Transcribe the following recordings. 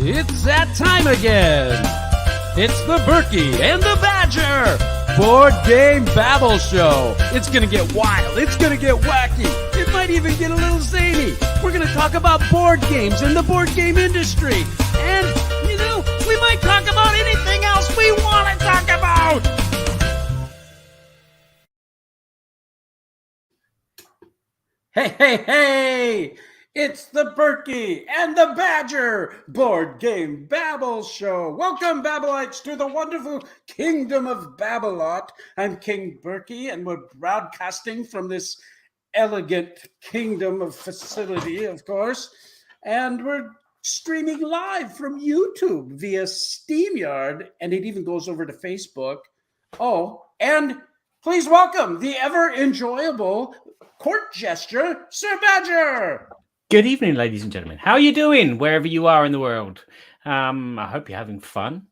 It's that time again. It's the Burky and the Badger Board Game Babble Show. It's going to get wild. It's going to get wacky. It might even get a little zany. We're going to talk about board games and the board game industry. And, you know, we might talk about anything else we want to talk about. Hey! It's the Burky and the Badger Board Game Babble Show. Welcome, Babbleites, to the wonderful kingdom of Babblot. I'm King Burky, and we're broadcasting from this elegant kingdom of facility, of course. And we're streaming live from YouTube via StreamYard, and it even goes over to Facebook. Oh, and please welcome the ever-enjoyable court gesture, Sir Badger. Good evening, ladies and gentlemen. How are you doing, wherever you are in the world? I hope you're having fun,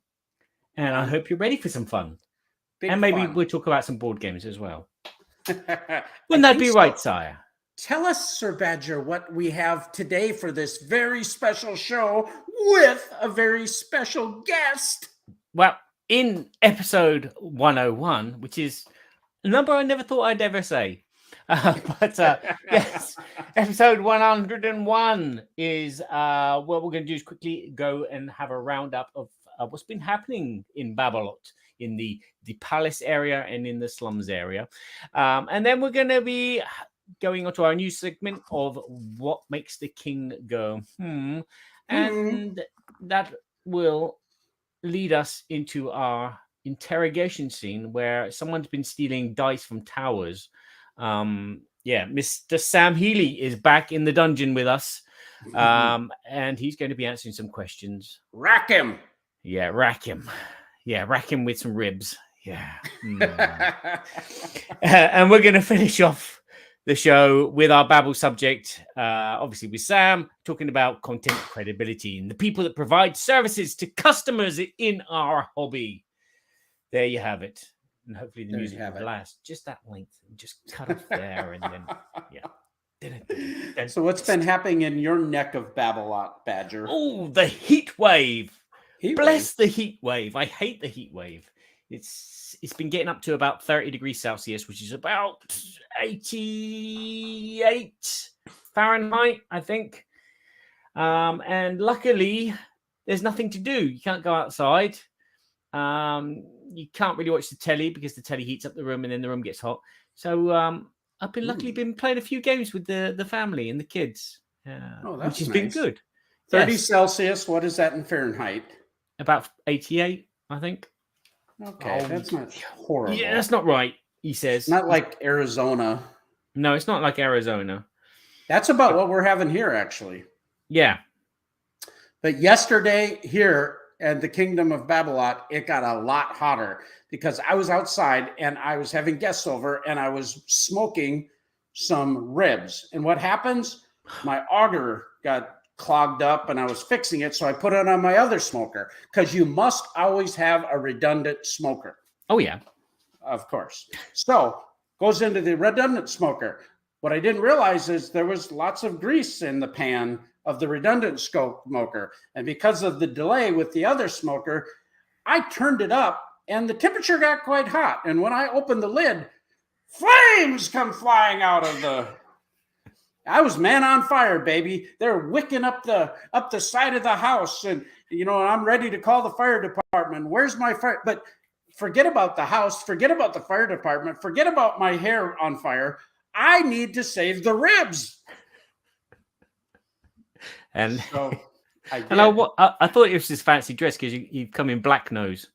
and I hope you're ready for some fun. And maybe we'll talk about some board games as well. Wouldn't that be right, sire? Tell us, Sir Badger, what we have today for this very special show with a very special guest. Well, in episode 101, which is a number I never thought I'd ever say, yes, episode 101 is what we're going to do is quickly go and have a roundup of what's been happening in Babblot, in the palace area and in the slums area. And then we're going to be going on to our new segment of what makes the king go, and that will lead us into our interrogation scene where someone's been stealing dice from towers. Mr. Sam Healey is back in the dungeon with us, and he's going to be answering some questions. Rack him. Yeah, rack him with some ribs. And we're going to finish off the show with our Babble subject, obviously with Sam, talking about content credibility and the people that provide services to customers in our hobby. There you have it. And hopefully the music will last just that length and just cut off there and then So what's been happening in your neck of Babblot, Badger? Oh, the heat wave. Bless the heat wave. I hate the heat wave. It's been getting up to about 30 degrees Celsius, which is about 88 Fahrenheit, I think. And luckily, there's nothing to do. You can't go outside. You can't really watch the telly because the telly heats up the room and then the room gets hot. So I've been luckily been playing a few games with the family and the kids, which has been good. 30 Celsius, what is that in Fahrenheit? About 88, I think. Okay, that's not horrible. Yeah, that's not right, he says. Not like Arizona. No, it's not like Arizona. That's about what we're having here, actually. Yeah. But yesterday here at the Kingdom of Babblot, it got a lot hotter because I was outside and I was having guests over and I was smoking some ribs. And what happens? My auger got clogged up and I was fixing it. So I put it on my other smoker because you must always have a redundant smoker. Oh, yeah. Of course. So goes into the redundant smoker. What I didn't realize is there was lots of grease in the pan of the redundant smoker. And because of the delay with the other smoker, I turned it up and the temperature got quite hot. And when I opened the lid, flames come flying out of the... I was man on fire, baby. They're wicking up the side of the house. And, I'm ready to call the fire department. Where's my fire? But forget about the house. Forget about the fire department. Forget about my hair on fire. I need to save the ribs. And so I thought it was this fancy dress because you've come in black nose,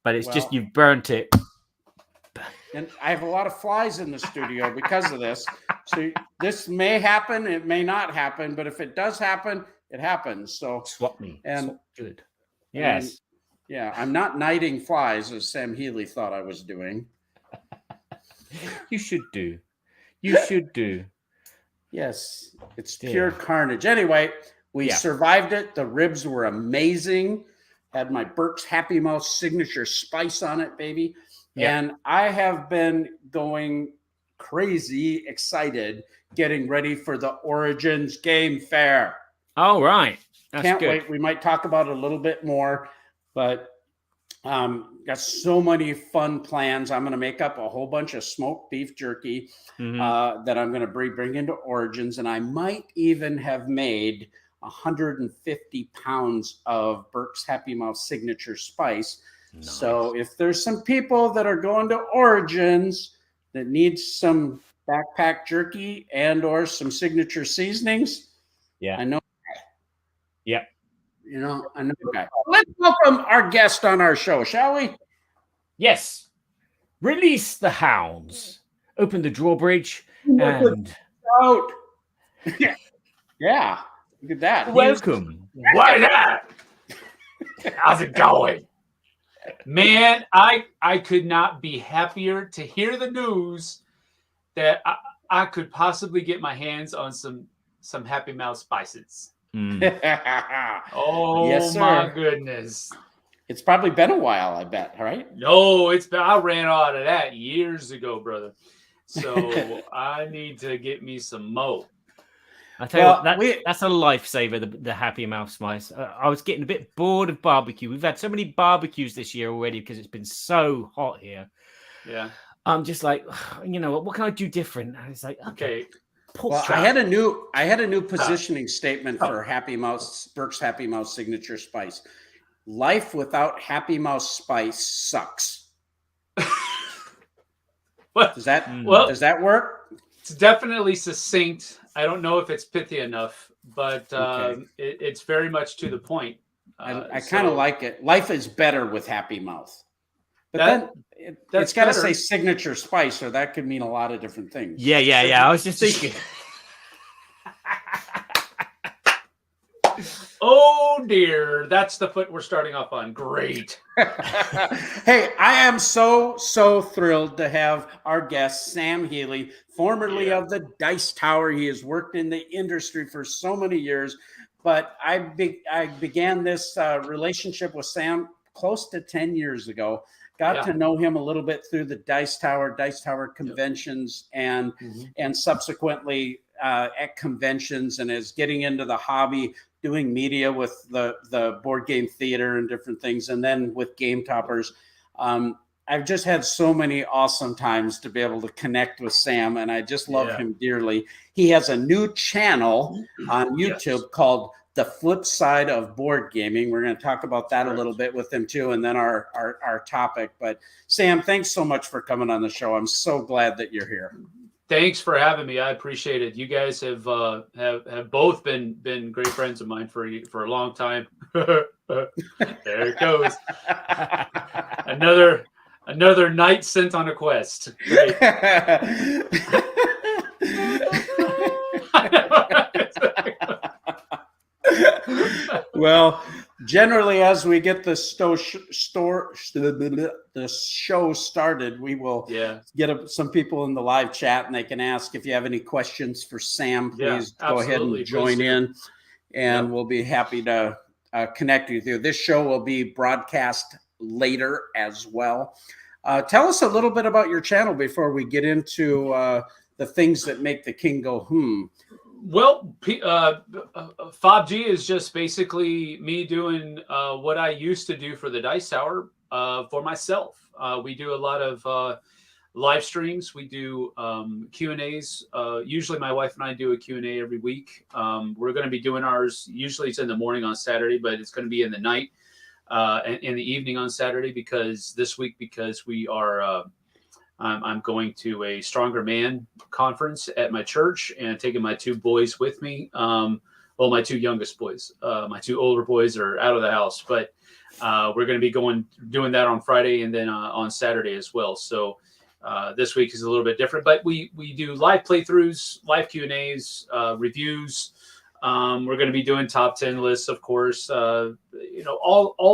but it's just you've burnt it. And I have a lot of flies in the studio because of this. So this may happen, it may not happen, but if it does happen, it happens. So swap me. And swap good. Yes. I'm not knighting flies as Sam Healey thought I was doing. You should do. Yes, it's pure carnage. Anyway, we survived it. The ribs were amazing. Had my Burke's Happy Mouth signature spice on it, baby. Yeah. And I have been going crazy excited getting ready for the Origins Game Fair. All right. Can't wait. We might talk about it a little bit more, but got so many fun plans. I'm going to make up a whole bunch of smoked beef jerky that I'm going to bring into Origins, and I might even have made 150 pounds of Burke's Happy Mouth signature spice. Nice. So if there's some people that are going to Origins that need some backpack jerky and or some signature seasonings, I know. Yep. You know, I know. Okay. Let's welcome our guest on our show, shall we? Yes. Release the hounds. Open the drawbridge and out. Yeah. Look at that. Welcome. What is that? How's it going? Man, I could not be happier to hear the news that I could possibly get my hands on some Happy Mouth spices. Oh, yes, my goodness. It's probably been a while, I bet, right? No, I ran out of that years ago, brother. So I need to get me some mo. I tell you what, that's a lifesaver, the Happy Mouth spice. I was getting a bit bored of barbecue. We've had so many barbecues this year already because it's been so hot here. Yeah. I'm just like, you know, what can I do different? And it's like, okay. Well, I had a new positioning statement for Happy Mouth, Burke's Happy Mouth signature spice. Life without Happy Mouth spice sucks. Does that work? It's definitely succinct. I don't know if it's pithy enough, but it's very much to the point. I kind of like it. Life is better with Happy Mouth. But then it's got to say signature spice, or that could mean a lot of different things. Yeah. I was just thinking. Oh, dear. That's the foot we're starting off on. Great. Hey, I am so thrilled to have our guest, Sam Healey, formerly of the Dice Tower. He has worked in the industry for so many years, but I began this relationship with Sam close to 10 years ago. Got to know him a little bit through the Dice Tower conventions, and subsequently at conventions, and is getting into the hobby, doing media with the board game theater and different things, and then with Game Toppers. I've just had so many awesome times to be able to connect with Sam, and I just love him dearly. He has a new channel on YouTube called The Flip Side of Board Gaming. We're going to talk about that a little bit with him too, and then our topic. But Sam, thanks so much for coming on the show. I'm so glad that you're here. Thanks for having me. I appreciate it. You guys have both been great friends of mine for a long time. There it goes. Another knight sent on a quest. Great. Well, generally, as we get the show started, we will get some people in the live chat, and they can ask if you have any questions for Sam. Please go ahead and join in, and we'll be happy to connect with you. This show will be broadcast later as well. Tell us a little bit about your channel before we get into the things that make the king go, Well, FobG is just basically me doing what I used to do for the Dice Tower for myself. We do a lot of live streams. We do Q&As. Usually my wife and I do a Q&A every week. We're going to be doing ours. Usually it's in the morning on Saturday, but it's going to be in the night and in the evening on Saturday because we are I'm going to a Stronger Man conference at my church and taking my two boys with me. My two youngest boys. My two older boys are out of the house, but we're going to be doing that on Friday and then on Saturday as well. So this week is a little bit different, but we do live playthroughs, live Q&As, reviews. We're going to be doing top 10 lists, of course, all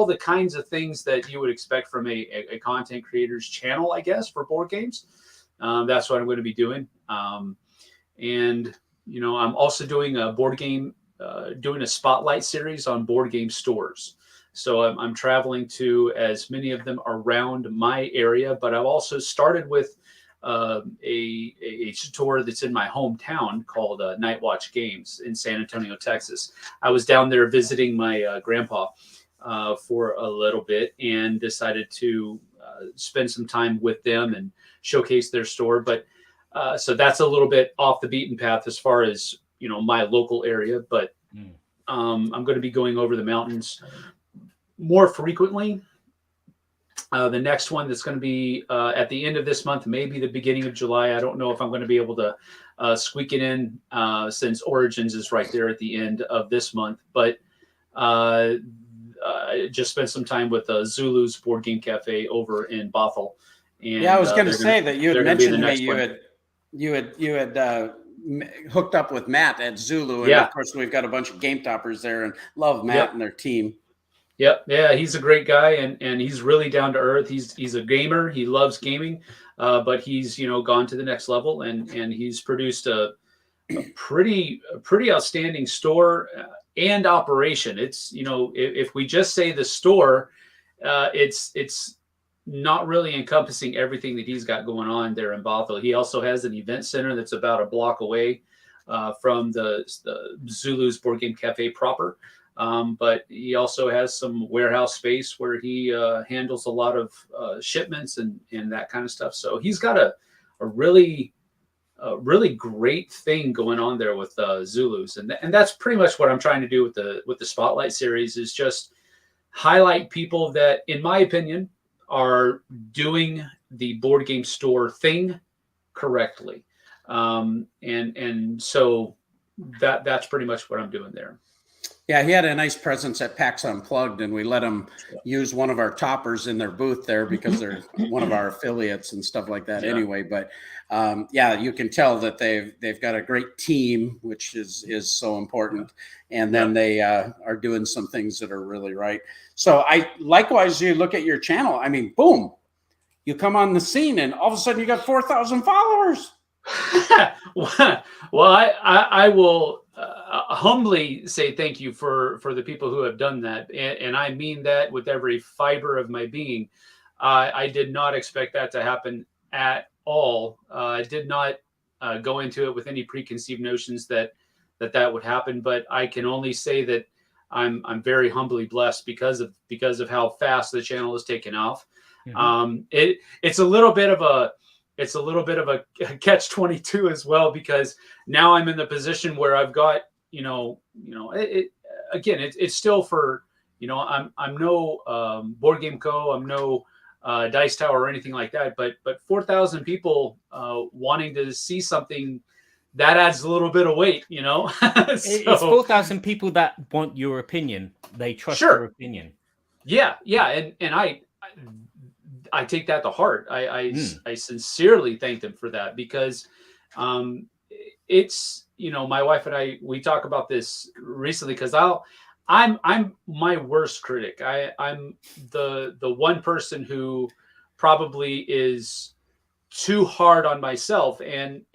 the kinds of things that you would expect from a content creator's channel, I guess, for board games. That's what I'm going to be doing. And I'm also doing a board game, doing a spotlight series on board game stores. So I'm traveling to as many of them around my area, but I've also started with a store that's in my hometown called Night Watch Games in San Antonio, Texas. I was down there visiting my grandpa for a little bit and decided to spend some time with them and showcase their store. But so that's a little bit off the beaten path as far as, my local area. But I'm going to be going over the mountains more frequently. The next one that's going to be at the end of this month, maybe the beginning of July. I don't know if I'm going to be able to squeak it in since Origins is right there at the end of this month. But I just spent some time with Zulu's Board Game Cafe over in Bothell. And, I was going to say that you had mentioned to me you had hooked up with Matt at Zulu, and of course we've got a bunch of game toppers there, and love Matt and their team. Yep. Yeah, he's a great guy, and he's really down to earth. He's a gamer. He loves gaming, but he's gone to the next level, and he's produced a pretty outstanding store and operation. It's if we just say the store, it's not really encompassing everything that he's got going on there in Bothell. He also has an event center that's about a block away from the Zulu's Board Game Cafe proper. But he also has some warehouse space where he handles a lot of shipments and that kind of stuff. So he's got a really great thing going on there with Zulus, and that's pretty much what I'm trying to do with the Spotlight series, is just highlight people that, in my opinion, are doing the board game store thing correctly, and so that's pretty much what I'm doing there. Yeah, he had a nice presence at PAX Unplugged, and we let him use one of our toppers in their booth there because they're one of our affiliates and stuff like that anyway. But you can tell that they've got a great team, which is so important. And then they are doing some things that are really right. So likewise, you look at your channel, I mean, boom, you come on the scene and all of a sudden you got 4,000 followers. Well, I will humbly say thank you for the people who have done that, and I mean that with every fiber of my being. I did not expect that to happen at all. I did not go into it with any preconceived notions that would happen, but I can only say that I'm very humbly blessed because of how fast the channel has taken off. Mm-hmm. It's a little bit of a catch-22 as well, because now I'm in the position where I've got, it's still for, I'm no Board Game Co. I'm no Dice Tower or anything like that, but 4,000 people wanting to see something, that adds a little bit of weight, So, it's 4,000 people that want your opinion. They trust your opinion. Yeah. And I take that to heart. I sincerely thank them for that, because it's, my wife and I, we talk about this recently, because I'm my worst critic. I'm the one person who probably is too hard on myself. And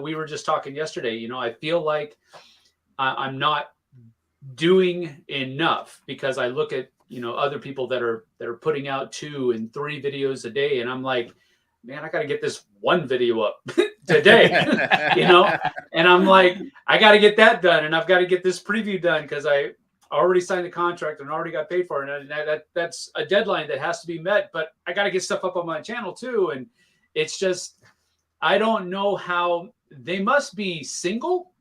we were just talking yesterday, I feel like I'm not doing enough, because I look at, other people that are putting out 2 and 3 videos a day. And I'm like, man, I got to get this one video up today, and I'm like, I got to get that done. And I've got to get this preview done, because I already signed the contract and already got paid for it. And that's a deadline that has to be met, but I got to get stuff up on my channel too. And it's just, I don't know how they must be single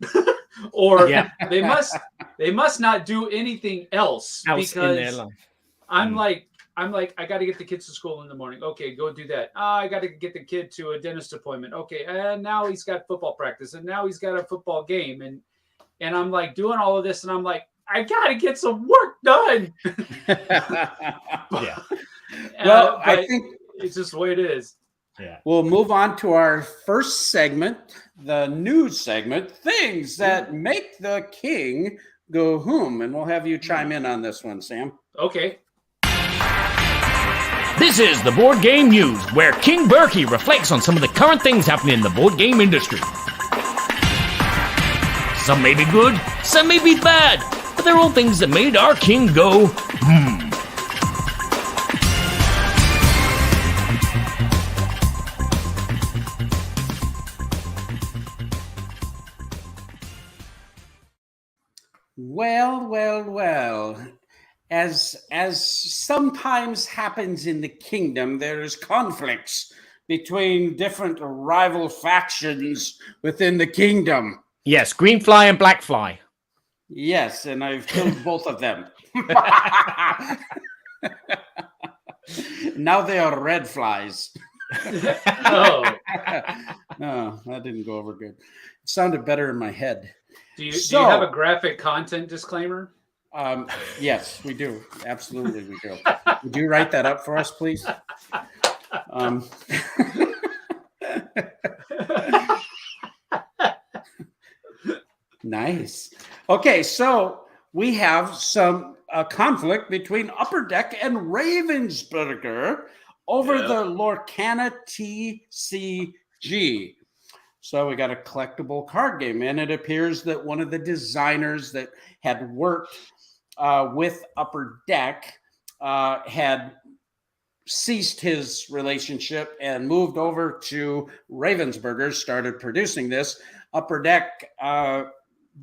or they must not do anything else, because I'm like, I got to get the kids to school in the morning. Okay, go do that. I got to get the kid to a dentist appointment. Okay, and now he's got football practice, and now he's got a football game, and I'm like doing all of this, and I'm like, I got to get some work done. Well, I think it's just the way it is. Yeah. We'll move on to our first segment, the news segment, things that make the king go Hmmm, and we'll have you chime in on this one, Sam. Okay. This is the Board Game News, where King Burky reflects on some of the current things happening in the board game industry. Some may be good, some may be bad, but they're all things that made our king go Hmmm. Well. As sometimes happens in the kingdom, there is conflicts between different rival factions within the kingdom. Yes, green fly and black fly. Yes, and I've killed both of them. Now they are red flies. Oh, No, that didn't go over good. It sounded better in my head. do you have a graphic content disclaimer? Yes, we do. Absolutely, we do. Would you write that up for us, please? Nice. Okay, so we have some conflict between Upper Deck and Ravensburger over the Lorcanna TCG. So we got a collectible card game, and it appears that one of the designers that had worked with Upper Deck had ceased his relationship and moved over to Ravensburger, started producing this. Upper Deck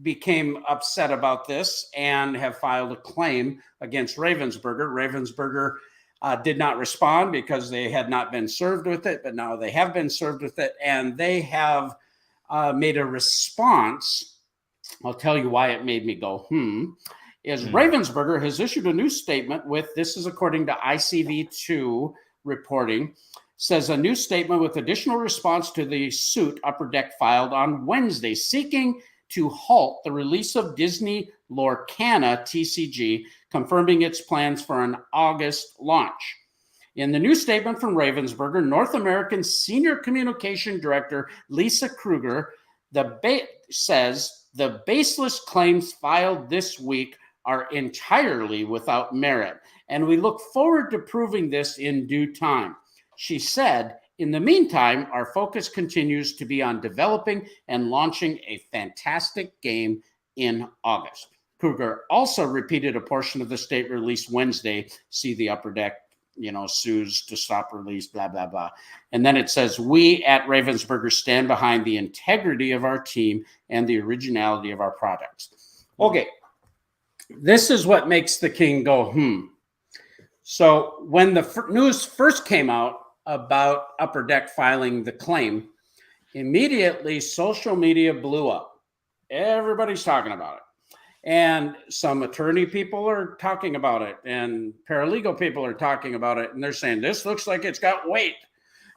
became upset about this and have filed a claim against Ravensburger. Ravensburger did not respond because they had not been served with it, but now they have been served with it, and they have made a response. I'll tell you why it made me go, Ravensburger has issued a new statement with, this is according to ICV2 reporting, says a new statement with additional response to the suit Upper Deck filed on Wednesday, seeking to halt the release of Disney Lorcanna TCG, confirming its plans for an August launch. In the new statement from Ravensburger, North American Senior Communication Director Lisa Kruger says the baseless claims filed this week are entirely without merit, and we look forward to proving this in due time. She said, in the meantime, our focus continues to be on developing and launching a fantastic game in August. Kruger also repeated a portion of the state release Wednesday. See the Upper Deck, sues to stop release, blah, blah, blah. And then it says, we at Ravensburger stand behind the integrity of our team and the originality of our products. Okay, this is what makes the king go, So when the news first came out about Upper Deck filing the claim, immediately social media blew up. Everybody's talking about it. And some attorney people are talking about it, and paralegal people are talking about it, and they're saying, this looks like it's got weight,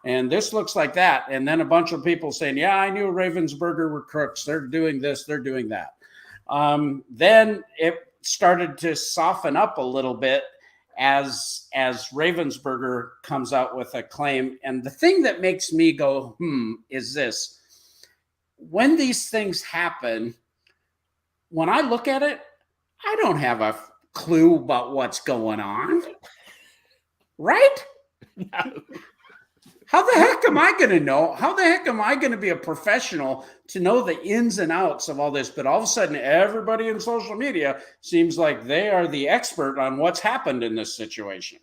and this looks like that. And then a bunch of people saying, yeah, I knew Ravensburger were crooks. They're doing this, they're doing that. Then it started to soften up a little bit as Ravensburger comes out with a claim. And the thing that makes me go, is this. When these things happen, when I look at it, I don't have a clue about what's going on. Right? No. How the heck am I going to know? How the heck am I going to be a professional to know the ins and outs of all this? But all of a sudden, everybody in social media seems like they are the expert on what's happened in this situation.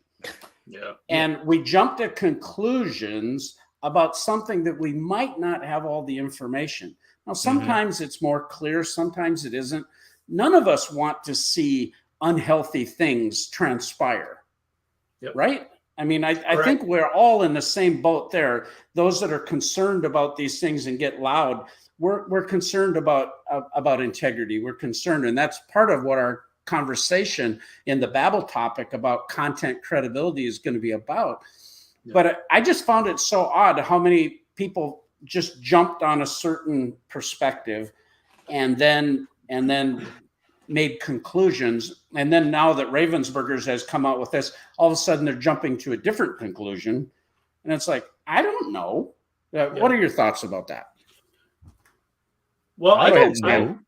Yeah. And we jump to conclusions about something that we might not have all the information. Now, sometimes it's more clear, sometimes it isn't. None of us want to see unhealthy things transpire, right? I mean, I think we're all in the same boat there. Those that are concerned about these things and get loud, we're concerned about integrity. We're concerned, and that's part of what our conversation in the Babble topic about content credibility is going to be about. Yeah. But I just found it so odd how many people just jumped on a certain perspective and then made conclusions. And then now that Ravensburgers has come out with this, all of a sudden they're jumping to a different conclusion. And it's like, I don't know. What are your thoughts about that? Well, I don't know.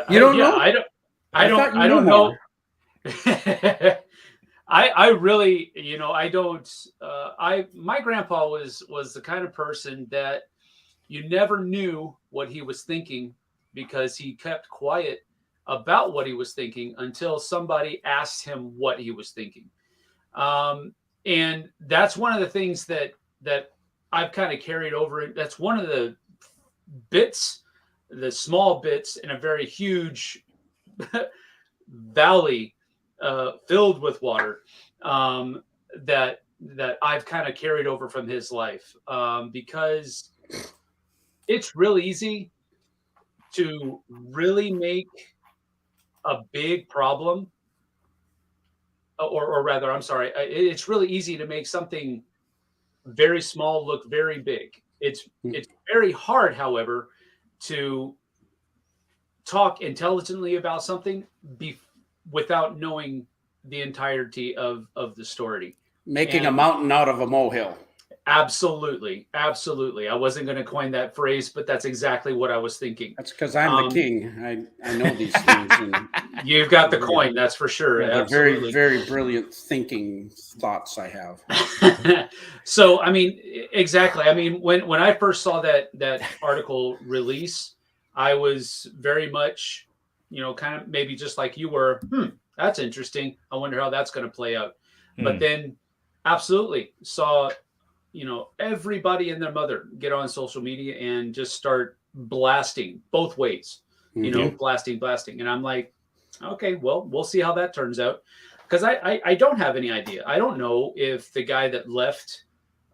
You don't know? I don't know. I really, my grandpa was the kind of person that you never knew what he was thinking because he kept quiet about what he was thinking until somebody asked him what he was thinking. And that's one of the things that I've kind of carried over. That's one of the bits, the small bits in a very huge valley filled with water that I've kind of carried over from his life, because it's real easy to really make a big problem, or rather, I'm sorry, it's really easy to make something very small look very big. It's very hard, however, to talk intelligently about something without knowing the entirety of the story. Making a mountain out of a molehill. Absolutely. Absolutely. I wasn't going to coin that phrase, but that's exactly what I was thinking. That's because I'm the king. I know these things. And you've got the coin, that's for sure. yeah, they're very, very brilliant thinking thoughts I have. So, I mean, exactly. I mean, when I first saw that article release, I was very much, kind of maybe just like you were, that's interesting. I wonder how that's going to play out. But then absolutely saw, everybody and their mother get on social media and just start blasting both ways, blasting. And I'm like, okay, well, we'll see how that turns out. Because I don't have any idea. I don't know if the guy that left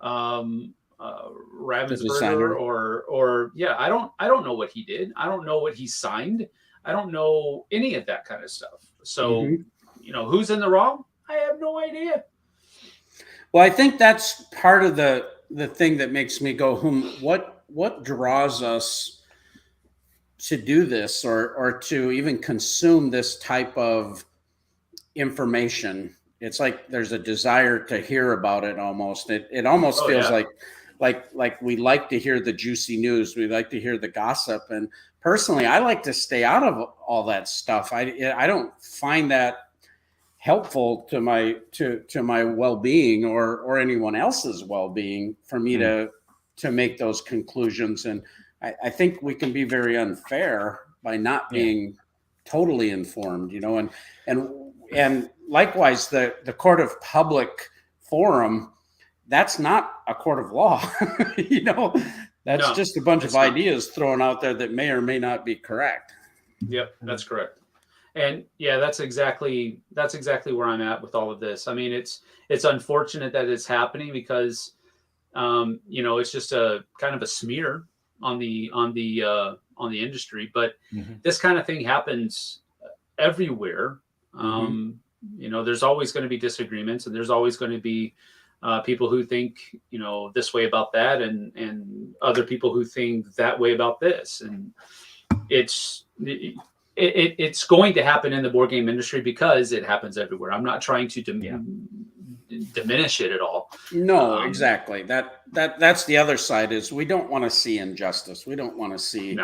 Ravensburger or I don't know what he did. I don't know what he signed. I don't know any of that kind of stuff. So, who's in the wrong? I have no idea. Well, I think that's part of the thing that makes me go, what draws us to do this or to even consume this type of information? It's like there's a desire to hear about it almost. It almost feels like we like to hear the juicy news. We like to hear the gossip. And personally, I like to stay out of all that stuff. I don't find that helpful to my well-being or anyone else's well-being for me to make those conclusions. And I think we can be very unfair by not being totally informed, and likewise the court of public forum, that's not a court of law. That's just a bunch of ideas thrown out there that may or may not be correct. Yep, that's correct. And yeah, that's exactly where I'm at with all of this. I mean, it's unfortunate that it's happening because, it's just a kind of a smear on the industry. But this kind of thing happens everywhere. There's always going to be disagreements, and there's always going to be people who think, this way about that, and other people who think that way about this. And it's going to happen in the board game industry because it happens everywhere. I'm not trying to diminish it at all. No, exactly. That's the other side is we don't want to see injustice. We don't want to see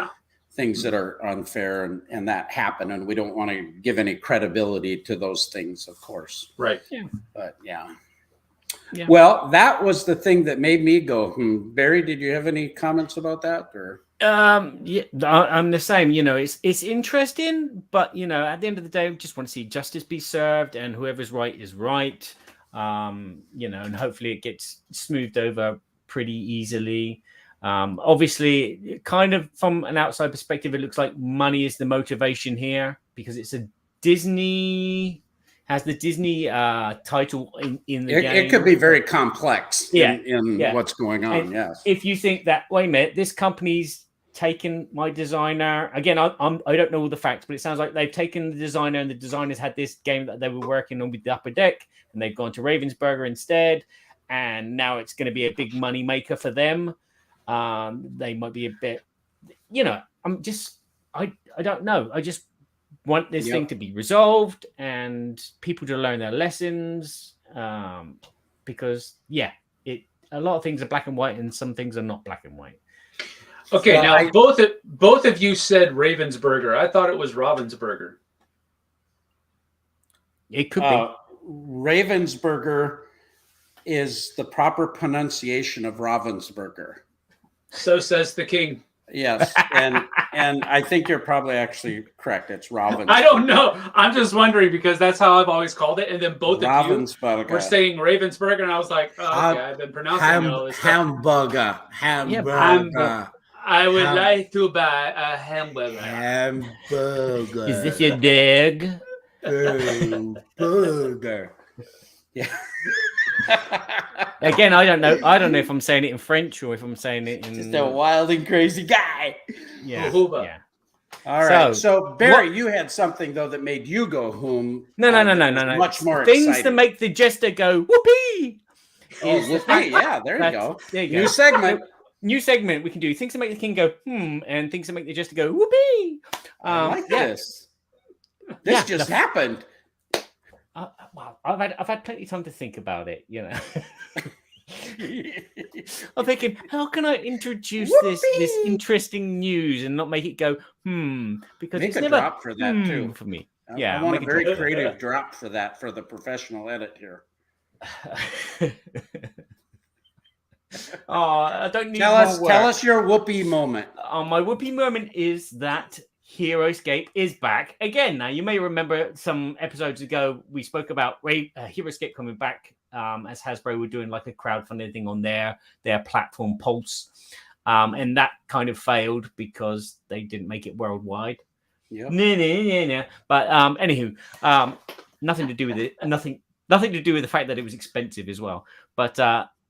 things that are unfair and that happen. And we don't want to give any credibility to those things, of course. Right. Yeah. But yeah. Well, that was the thing that made me go, Barry, did you have any comments about that or? I'm the same. It's interesting, but at the end of the day, we just want to see justice be served, and whoever's right is right. And hopefully it gets smoothed over pretty easily. Obviously, kind of from an outside perspective, it looks like money is the motivation here because it's a Disney. Has the Disney title in the game. It could be very complex in what's going on, and yes. If you think that, wait a minute, this company's taken my designer. Again, I don't know all the facts, but it sounds like they've taken the designer and the designers had this game that they were working on with the Upper Deck and they've gone to Ravensburger instead. And now it's going to be a big money maker for them. They might be a bit, I don't know. I just want this thing to be resolved and people to learn their lessons, because a lot of things are black and white and some things are not black and white. Okay, now both of you said Ravensburger. I thought it was Ravensburger. It could be. Ravensburger is the proper pronunciation of Ravensburger. So says the king. Yes, and I think you're probably actually correct. It's Ravensburger. I don't know. I'm just wondering because that's how I've always called it. And then both of you were saying Ravensburger, and I was like, oh, okay, I've been pronouncing all this stuff. Hamburger. I would like to buy a hamburger. Hamburger. Is this your dig? Burger. Yeah. Again, I don't know. I don't know if I'm saying it in French or if I'm saying it in. Just a wild and crazy guy. Yeah. Hooba. Yeah. All right. So Barry, you had something though that made you go home. No. Much more Things exciting. that make the jester go whoopee. Oh, whoopee. Yeah, there you go. There you go. New segment. New segment. We can do things that make the king go and things that make the jester go whoopee. I like this. This just happened. Well, I've had plenty of time to think about it. You know. I'm thinking, how can I introduce this interesting news and not make it go because Make it's a never drop for that too for me. I want a very creative drop for that for the professional edit here. I don't need tell us your whoopee moment. My whoopee moment is that Heroscape is back again. Now, you may remember some episodes ago we spoke about Heroscape coming back as Hasbro were doing like a crowdfunding thing on their platform Pulse, and that kind of failed because they didn't make it worldwide. Yeah. No. But anywho, nothing to do with it. Nothing to do with the fact that it was expensive as well. But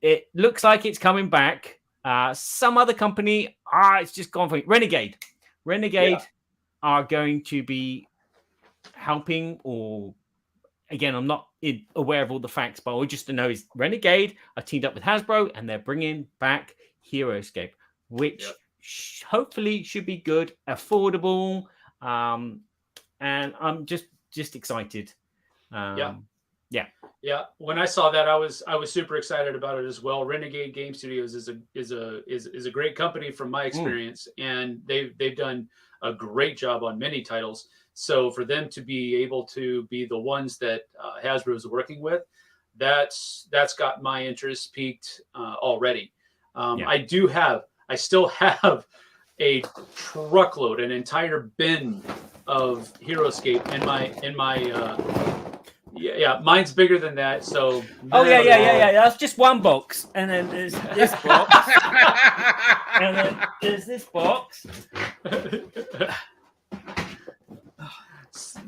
it looks like it's coming back. Some other company, it's just gone for it. Renegade are going to be helping, or again, I'm not aware of all the facts, but all just to know is Renegade are teamed up with Hasbro and they're bringing back Heroscape, which hopefully should be good, affordable, and I'm just excited. Yeah. When I saw that, I was super excited about it as well. Renegade Game Studios is a great company from my experience, and they've done a great job on many titles. So for them to be able to be the ones that Hasbro is working with, that's got my interest peaked already. I still have a truckload, an entire bin of Heroscape in my. Yeah, mine's bigger than that. So. Yeah. That's just one box, and then there's this box, and then there's this box.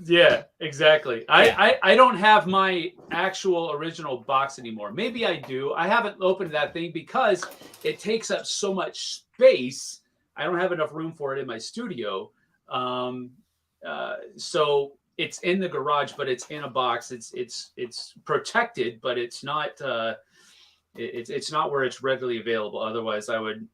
Yeah, exactly. I don't have my actual original box anymore. Maybe I do. I haven't opened that thing because it takes up so much space. I don't have enough room for it in my studio. So it's in the garage, but it's in a box. It's protected, but it's not it's not where it's readily available. Otherwise, I would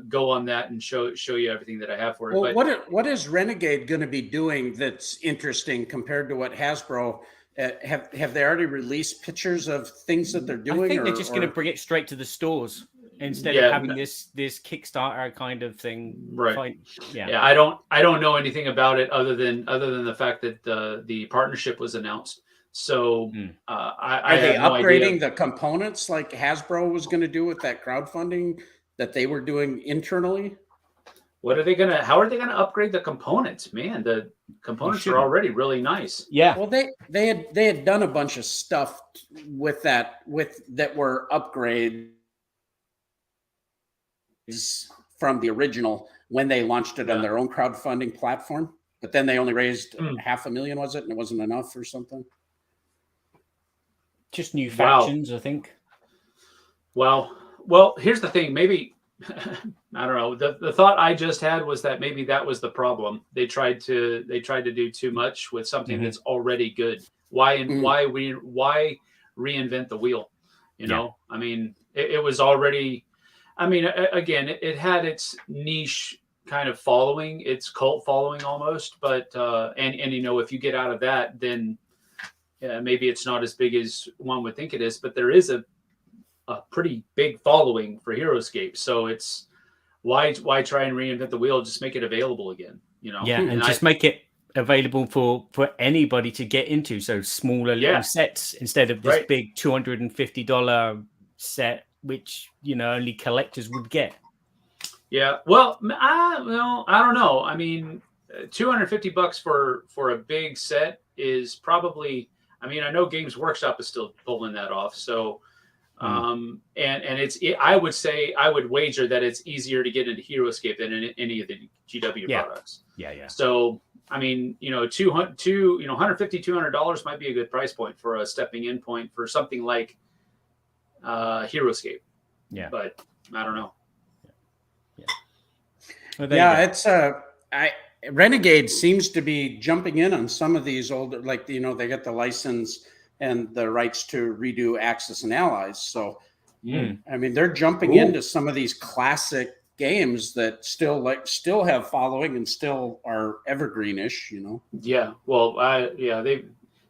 go on that and show you everything that I have for it. Well, but what is Renegade going to be doing that's interesting compared to what Hasbro have they already released pictures of things that they're doing? I think they're just going to bring it straight to the stores instead of having this Kickstarter kind of thing. Right. Yeah. I don't know anything about it other than the fact that the partnership was announced. So are they upgrading the components like Hasbro was going to do with that crowdfunding that they were doing internally? How are they gonna upgrade the components? Man, the components are already really nice. Yeah. Well, they had done a bunch of stuff with that were upgrades from the original when they launched it on their own crowdfunding platform. But then they only raised $500,000, was it? And it wasn't enough or something. Just new factions, I think. Wow. Well, here's the thing. Maybe I don't know. The thought I just had was that maybe that was the problem. They tried to do too much with something that's already good. Why reinvent the wheel? You know, I mean, it was already. I mean, again, it had its niche kind of following, its cult following almost. But and you know, if you get out of that, then maybe it's not as big as one would think it is. But there is a pretty big following for Heroscape, so it's why try and reinvent the wheel? Just make it available again, you know. Yeah, and just make it available for anybody to get into. So smaller little sets instead of this big $250 set, which only collectors would get. Yeah, well, I don't know. I mean, $250 for a big set is probably. I mean, I know Games Workshop is still pulling that off, so. And I would wager that it's easier to get into Heroscape than in any of the GW products. Yeah. So, I mean, $150-$200 might be a good price point for a stepping in point for something like Heroscape. Yeah. But I don't know. Well, it's Renegade seems to be jumping in on some of these older, like, they get the license and the rights to redo Axis and Allies. So, I mean, they're jumping into some of these classic games that still have following and still are evergreenish, Yeah. Well,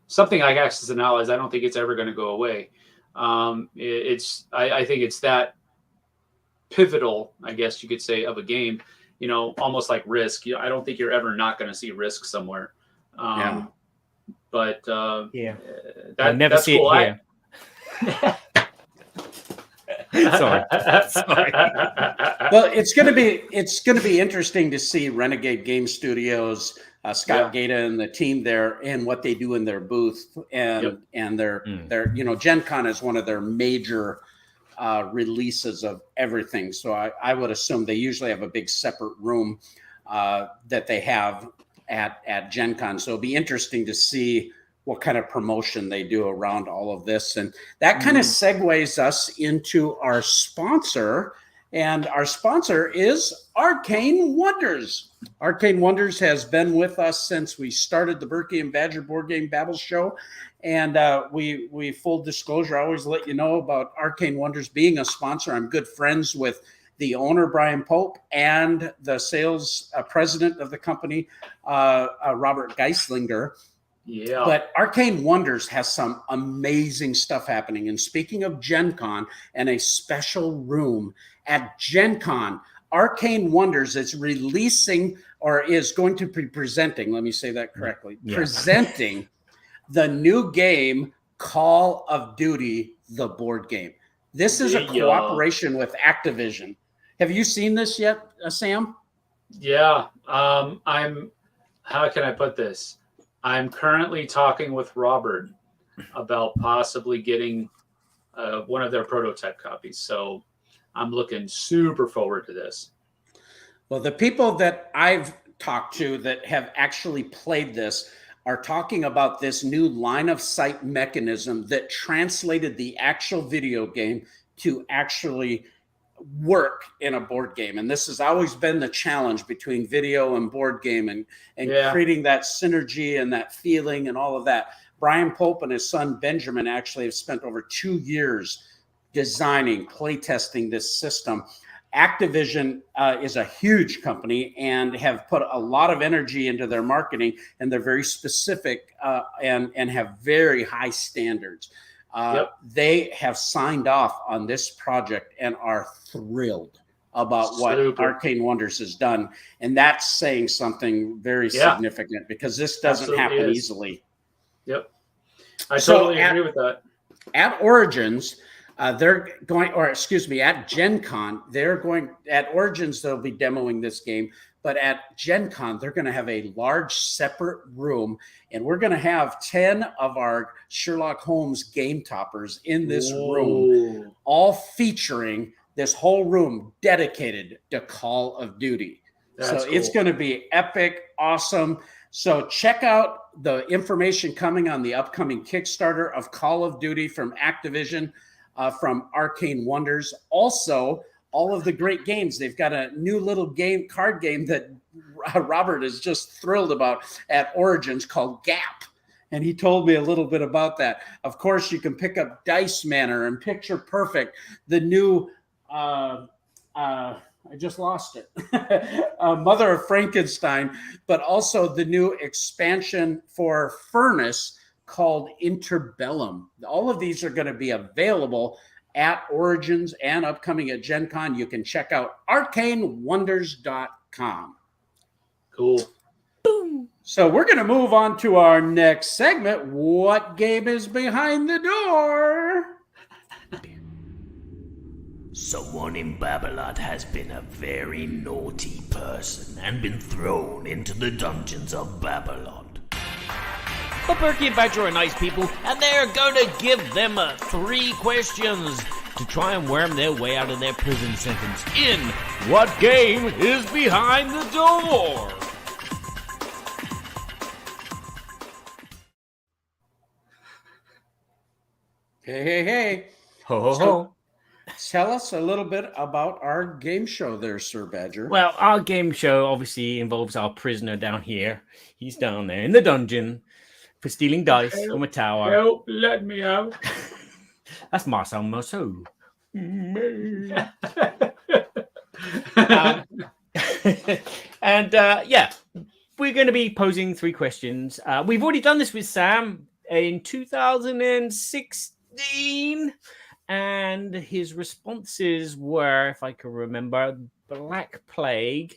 something like Axis and Allies, I don't think it's ever going to go away. I think it's that pivotal, I guess you could say, of a game, almost like Risk. I don't think you're ever not going to see Risk somewhere. But I'll never see cool. it here. Sorry. Well, it's going to be interesting to see Renegade Game Studios, Scott Gata and the team there, and what they do in their booth, and their Gen Con is one of their major releases of everything. So I would assume they usually have a big separate room that they have at Gen Con. So it'll be interesting to see what kind of promotion they do around all of this. And that kind of segues us into our sponsor. And our sponsor is Arcane Wonders. Arcane Wonders has been with us since we started the Burky and Badger Board Game Babble show. And we full disclosure, I always let you know about Arcane Wonders being a sponsor. I'm good friends with the owner, Brian Pope, and the sales president of the company, Robert Geislinger. Yeah. But Arcane Wonders has some amazing stuff happening. And speaking of Gen Con and a special room at Gen Con, Arcane Wonders is releasing, or is going to be presenting, let me say that correctly, presenting the new game Call of Duty, the board game. This is a cooperation with Activision. Have you seen this yet, Sam? Yeah. How can I put this? I'm currently talking with Robert about possibly getting one of their prototype copies. So I'm looking super forward to this. Well, the people that I've talked to that have actually played this are talking about this new line of sight mechanism that translated the actual video game to actually work in a board game. And this has always been the challenge between video and board game, and creating that synergy and that feeling and all of that. Brian Pope and his son Benjamin actually have spent over 2 years designing, playtesting this system. Activision is a huge company and have put a lot of energy into their marketing, and they're very specific and have very high standards. They have signed off on this project and are thrilled about what Arcane Wonders has done. And that's saying something very significant, because this doesn't happen easily. Yep. I totally agree with that. At Origins, they're going, or excuse me, at Gen Con, at Origins, they'll be demoing this game. But at Gen Con, they're going to have a large separate room, and we're going to have 10 of our Sherlock Holmes game toppers in this room, all featuring this whole room dedicated to Call of Duty. That's cool. It's going to be epic, awesome. So check out the information coming on the upcoming Kickstarter of Call of Duty from Activision, from Arcane Wonders. Also, all of the great games. They've got a new little card game that Robert is just thrilled about at Origins called Gap. And he told me a little bit about that. Of course, you can pick up Dice Manor and Picture Perfect, the new, I just lost it, Mother of Frankenstein, but also the new expansion for Furnace called Interbellum. All of these are going to be available at Origins and upcoming at Gen Con. You can check out arcanewonders.com. Cool. Boom. So we're going to move on to our next segment. What game is behind the door? Someone in Babblot has been a very naughty person and been thrown into the dungeons of Babblot. But Burky and Badger are nice people, and they're going to give them 3 questions. to try and worm their way out of their prison sentence in What Game is Behind the Door? Hey. Ho, ho, So- ho. Tell us a little bit about our game show there, Sir Badger. Well, our game show obviously involves our prisoner down here. He's down there in the dungeon for stealing dice from a tower. Help, let me out. That's Marcel Marceau. And yeah, we're going to be posing 3 questions. We've already done this with Sam in 2016, and his responses were, if I can remember, Black Plague.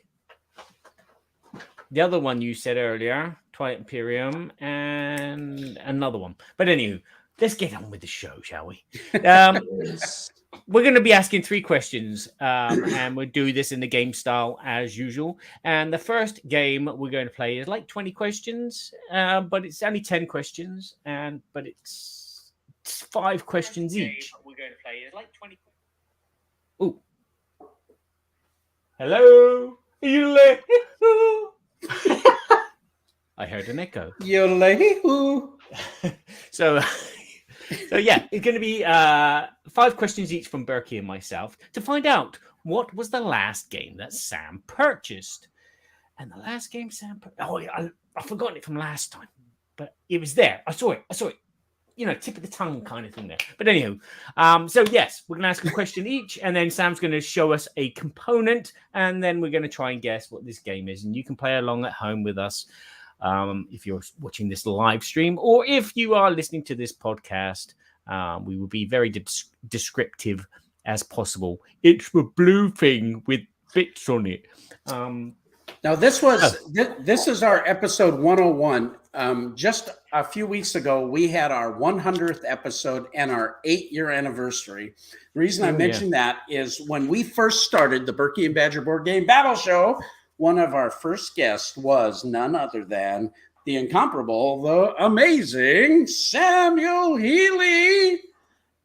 The other one you said earlier, Twilight Imperium, and another one. But anyway, let's get on with the show, shall we? We're going to be asking 3 questions, and we'll do this in the game style as usual. And the first game we're going to play is like 20 questions, but it's only 10 questions, but it's 5 questions each. We're going to play is like 20. Ooh. Hello? Are you there? I heard an echo. Yodelay-hoo. So yeah, it's going to be 5 questions each from Burky and myself to find out what was the last game that Sam purchased. And the last game Sam I've forgotten it from last time, but it was there. I saw it. You know, tip of the tongue kind of thing there. But anywho, so yes, we're going to ask a question each, and then Sam's going to show us a component, and then we're going to try and guess what this game is. And you can play along at home with us. If you're watching this live stream, or if you are listening to this podcast, we will be very descriptive as possible. It's the blue thing with bits on it. Now, this is our episode 101. Just a few weeks ago, we had our 100th episode and our 8-year anniversary. The reason I mention that is when we first started the Burky and Badger Board Game Battle Show, one of our first guests was none other than the incomparable, the amazing Samuel Healey.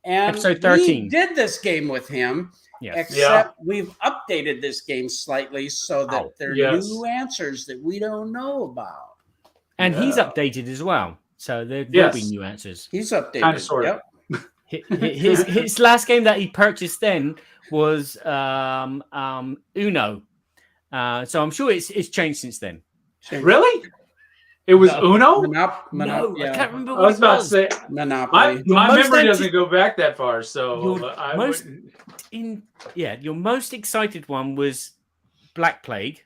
And episode 13. we did this game with him, except we've updated this game slightly so that there are new answers that we don't know about. And he's updated as well. So there will be new answers. He's updated. Kind of, sort of. His last game that he purchased then was Uno. So I'm sure it's changed since then. Really? It was Uno? No, I can't remember I what was about to say, Monopoly. my memory doesn't go back that far, so your most excited one was Black Plague.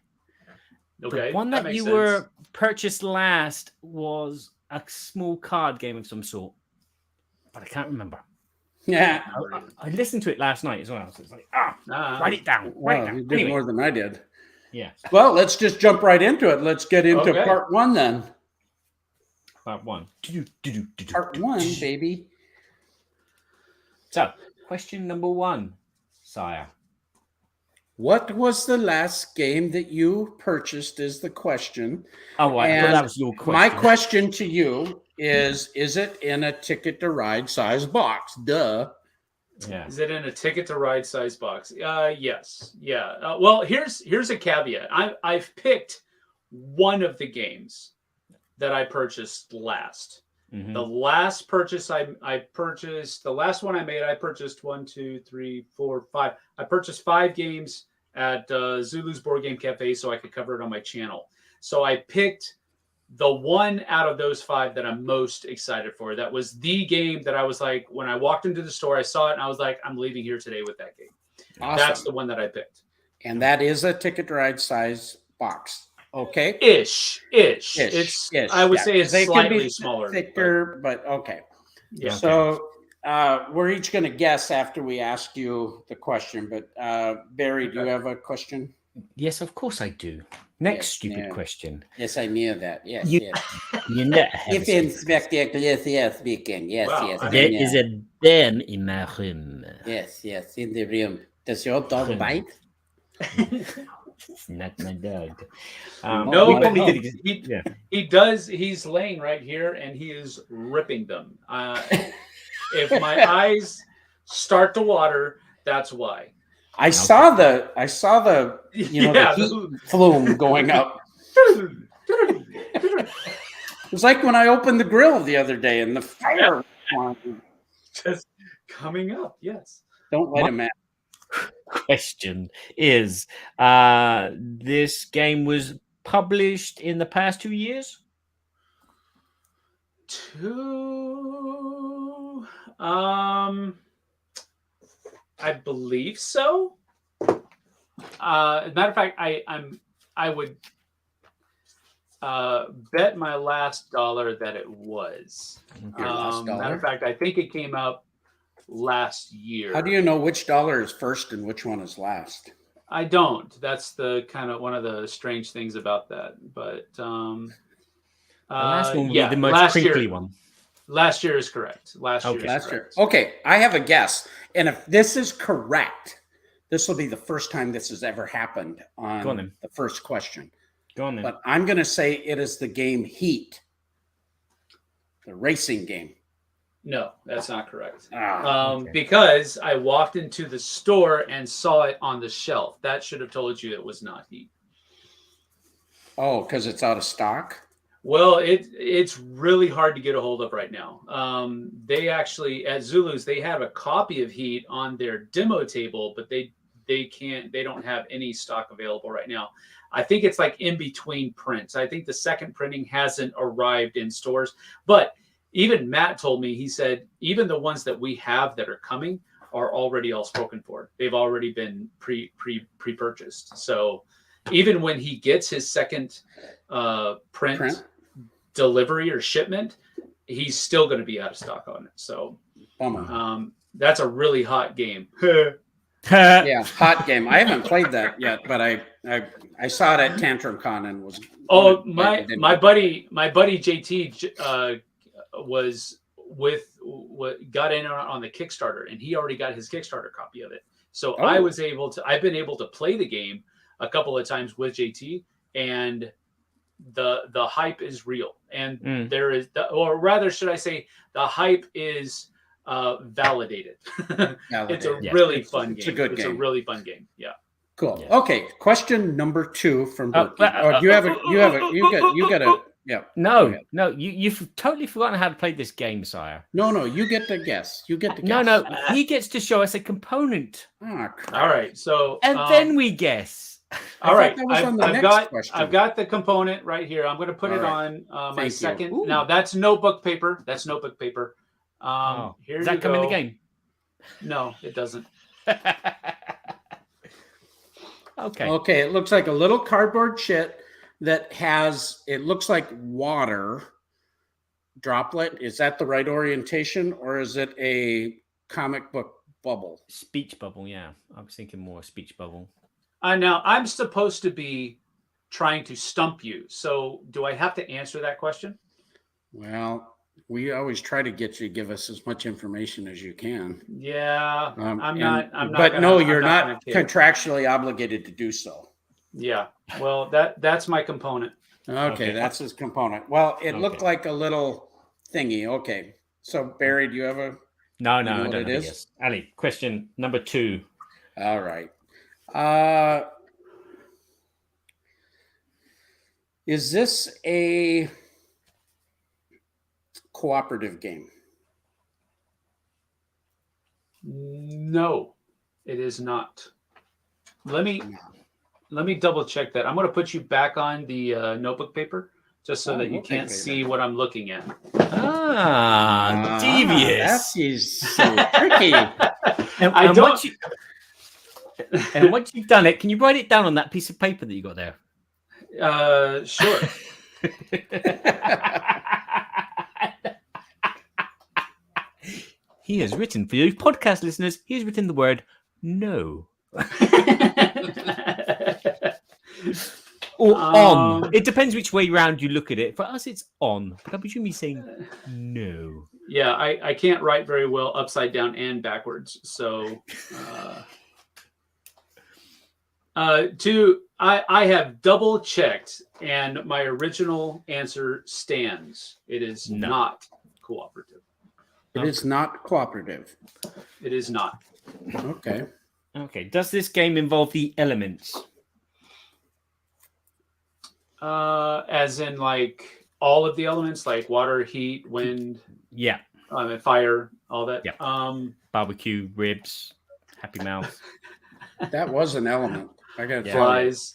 Okay, The one that you were purchased last was a small card game of some sort, but I can't remember. Yeah. I listened to it last night as well, so it's like, write it down. Write it down. You did more than I did. Yeah. Well, let's just jump right into it. Let's get into part 1 then. Part 1. Part 1, baby. So, question number 1, sire. What was the last game that you purchased is the question. Oh, right. And well, that was your question. My question to you is it in a Ticket to Ride size box? Duh. Yeah. Is it in a Ticket to Ride size box? Yes. Yeah. Well, here's a caveat. I've picked one of the games that I purchased last. Mm-hmm. The last purchase I purchased, the last one I made, I purchased 1, 2, 3, 4, 5. I purchased 5 games at Zulu's Board Game Cafe so I could cover it on my channel. So I picked the one out of those 5 that I'm most excited for. That was the game that I was like, when I walked into the store, I saw it and I was like, I'm leaving here today with that game. Awesome. That's the one that I picked. And that is a Ticket to Ride size box. Okay. Ish. Ish. I would say it's They can slightly be smaller. thicker, but okay. Yeah. So we're each going to guess after we ask you the question. But Barry, do you have a question? Yes, of course I do. Next stupid question. Yes, I knew that. Yes, You- yes. You know, If Inspector yes, speaking. Yes, Wow. yes. there is a Ben in my room. Yes, in the room. Does your dog bite? It's not my dog. No, we but probably did. he does. He's laying right here, and he is ripping them. If my eyes start to water. That's why. I saw the the heat flume going up. It was like when I opened the grill the other day and the fire just coming up. Yes. Don't let him out. Question is, this game was published in the past 2 years? I believe so. As a matter of fact, I would bet my last dollar that it was. Matter of fact, I think it came out last year. How do you know which dollar is first and which one is last? I don't. That's the kind of one of the strange things about that. But the last one would be the most crinkly one. Last year is correct. Last year. Okay, I have a guess. And if this is correct, this will be the first time this has ever happened on the first question. Go on then. But I'm going to say it is the game Heat, the racing game. No, that's not correct. Okay. Because I walked into the store and saw it on the shelf. That should have told you it was not Heat. Oh, because it's out of stock? Well, it's really hard to get a hold of right now. They actually, at Zulu's, they have a copy of Heat on their demo table, but they don't have any stock available right now. I think it's like in between prints. I think the second printing hasn't arrived in stores, but even Matt told me, he said, even the ones that we have that are coming are already all spoken for. They've already been pre-purchased. So even when he gets his second print delivery or shipment, he's still going to be out of stock on it. So that's a really hot game. Yeah, hot game. I haven't played that yet, but I saw it at Tantrum Con and was. Oh, my buddy JT was got in on the Kickstarter, and he already got his Kickstarter copy of it. So I've been able to play the game a couple of times with JT, and the hype is real, and there is, or rather, should I say, the hype is validated. It's a really fun game. It's a good game. It's a really fun game. Yeah. Cool. Yeah. Okay. Question number 2 from Burky. You got a. Yeah. No, you've totally forgotten how to play this game, sire. No, you get to guess. No, he gets to show us a component. Oh, crap. All right. So then we guess. All right. I've got the component right here. I'm going to put it on my second. Ooh. Now that's notebook paper. Here Does that come in the game? No, it doesn't. Okay. It looks like a little cardboard chit that has, it looks like water droplet. Is that the right orientation, or is it a comic book bubble? Speech bubble, yeah. I was thinking more speech bubble. Now I'm supposed to be trying to stump you. So do I have to answer that question? Well, we always try to get you to give us as much information as you can. Yeah, you're not contractually obligated to do so. Yeah, well, that's my component. Okay, that's his component. Well, it looked like a little thingy. Okay, so Barry, do you have a? No, I don't know what it is. Ali, question number 2. All right. Is this a cooperative game? No, it is not. Let me double check that. I'm going to put you back on the notebook paper just so that you can't see what I'm looking at. Devious. That is so tricky. And once you've done it, can you write it down on that piece of paper that you got there? Sure. He has written, for you podcast listeners, he has written the word no. Or on. It depends which way round you look at it. For us, it's on. But I presume he's saying no. Yeah, I can't write very well upside down and backwards. So I have double checked, and my original answer stands. It is not cooperative. It is not cooperative. It is not. Okay. Okay. Does this game involve the elements? As in like all of the elements, like water, heat, wind, Yeah. and fire, all that. Yeah. Barbecue, ribs, happy mouth. That was an element. I got to Flies.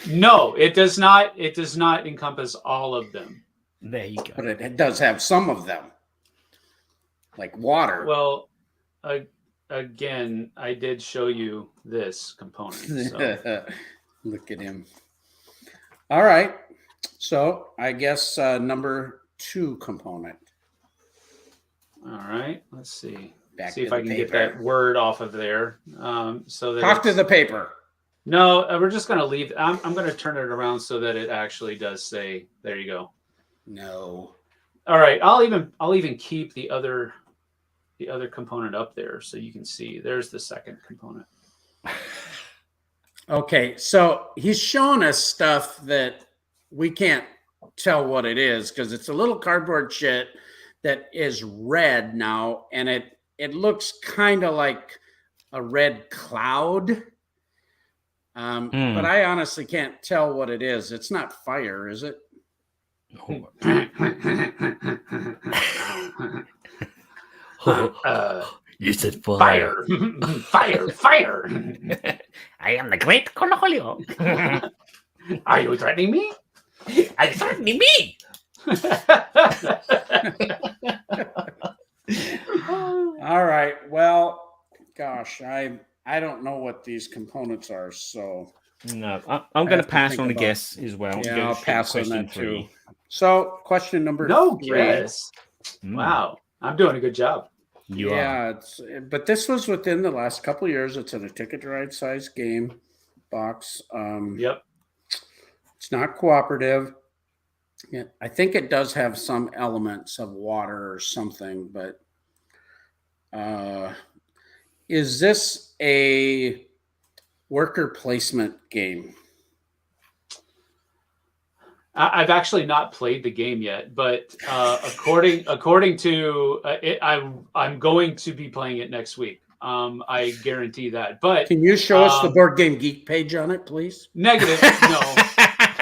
No, it does not. It does not encompass all of them. There you go. But it does have some of them, like water. Well, again, I did show you this component. So. Look at him. All right. So I guess number 2 component. All right. Let's see. Back See to if I the can get paper. that word off of there. So that Talk to the paper. No, we're just going to leave. I'm going to turn it around so that it actually does say. There you go. No. All right. I'll even keep the other component up there so you can see. There's the second component. Okay, so he's showing us stuff that we can't tell what it is because it's a little cardboard shit that is red now, and it looks kind of like a red cloud. But I honestly can't tell what it is. It's not fire, is it? You said Fire. Fire. I am the great Cornholio. Are you threatening me? I threatening me. All right. Well, gosh, I don't know what these components are, so No, I'm going to have to pass think on a about- guess as well. yeah, Go I'll straight to pass on question that 3. too. So, question number No 3. guess. Wow. I'm doing a good job. You are. Yeah, but this was within the last couple of years. It's in a Ticket to Ride size game box. Yep. It's not cooperative. Yeah, I think it does have some elements of water or something, but is this a worker placement game? I've actually not played the game yet, but according to I'm going to be playing it next week. I guarantee that. But Can you show us the Board Game Geek page on it, please? negative.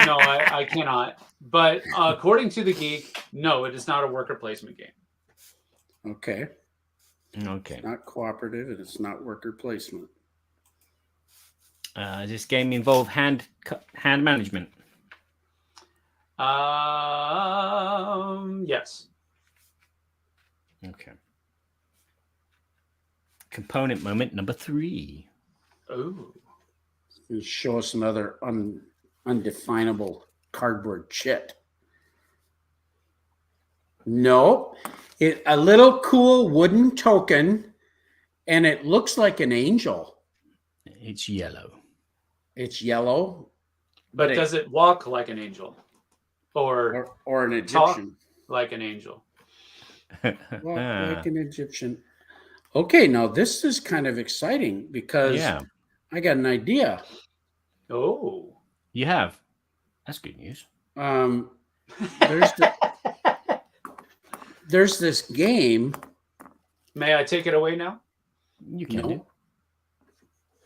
No, I cannot. But according to the geek, no, it is not a worker placement game. Okay. Okay. It's not cooperative and it's not worker placement. Does this game involve hand management? Yes. Okay. Component moment number 3. Oh. You show us another undefinable cardboard shit. No, a little cool wooden token, and it looks like an angel. It's yellow. It's yellow, But does it walk like an angel, or an talk Egyptian? like an angel? Walk like an Egyptian. Okay, now this is kind of exciting because Yeah. I got an idea. Oh. You have. That's good news. There's this game. May I take it away now? You can do.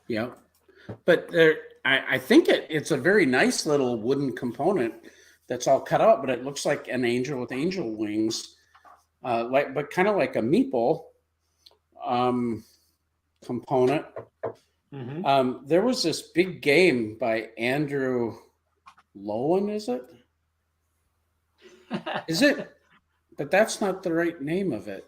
Yeah, but I think it's a very nice little wooden component that's all cut out, but it looks like an angel with angel wings, but kind of like a meeple component. Mm-hmm. There was this big game by Andrew Lowen, is it? Is it? But that's not the right name of it.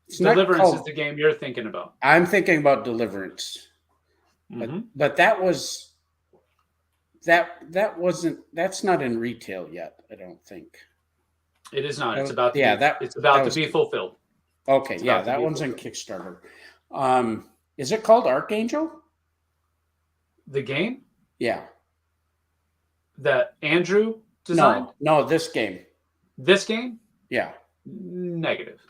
It's not Deliverance called- is the game you're thinking about. I'm thinking about Deliverance, Mhm. but that's not in retail yet. I don't think. It is not. It's That- about to yeah, be, that- it's about that to was- be fulfilled. Okay, It's yeah, about to that be one's in fulfilled. Kickstarter. Is it called Archangel? The game Yeah. that Andrew designed. No, this game. This game, Yeah, negative.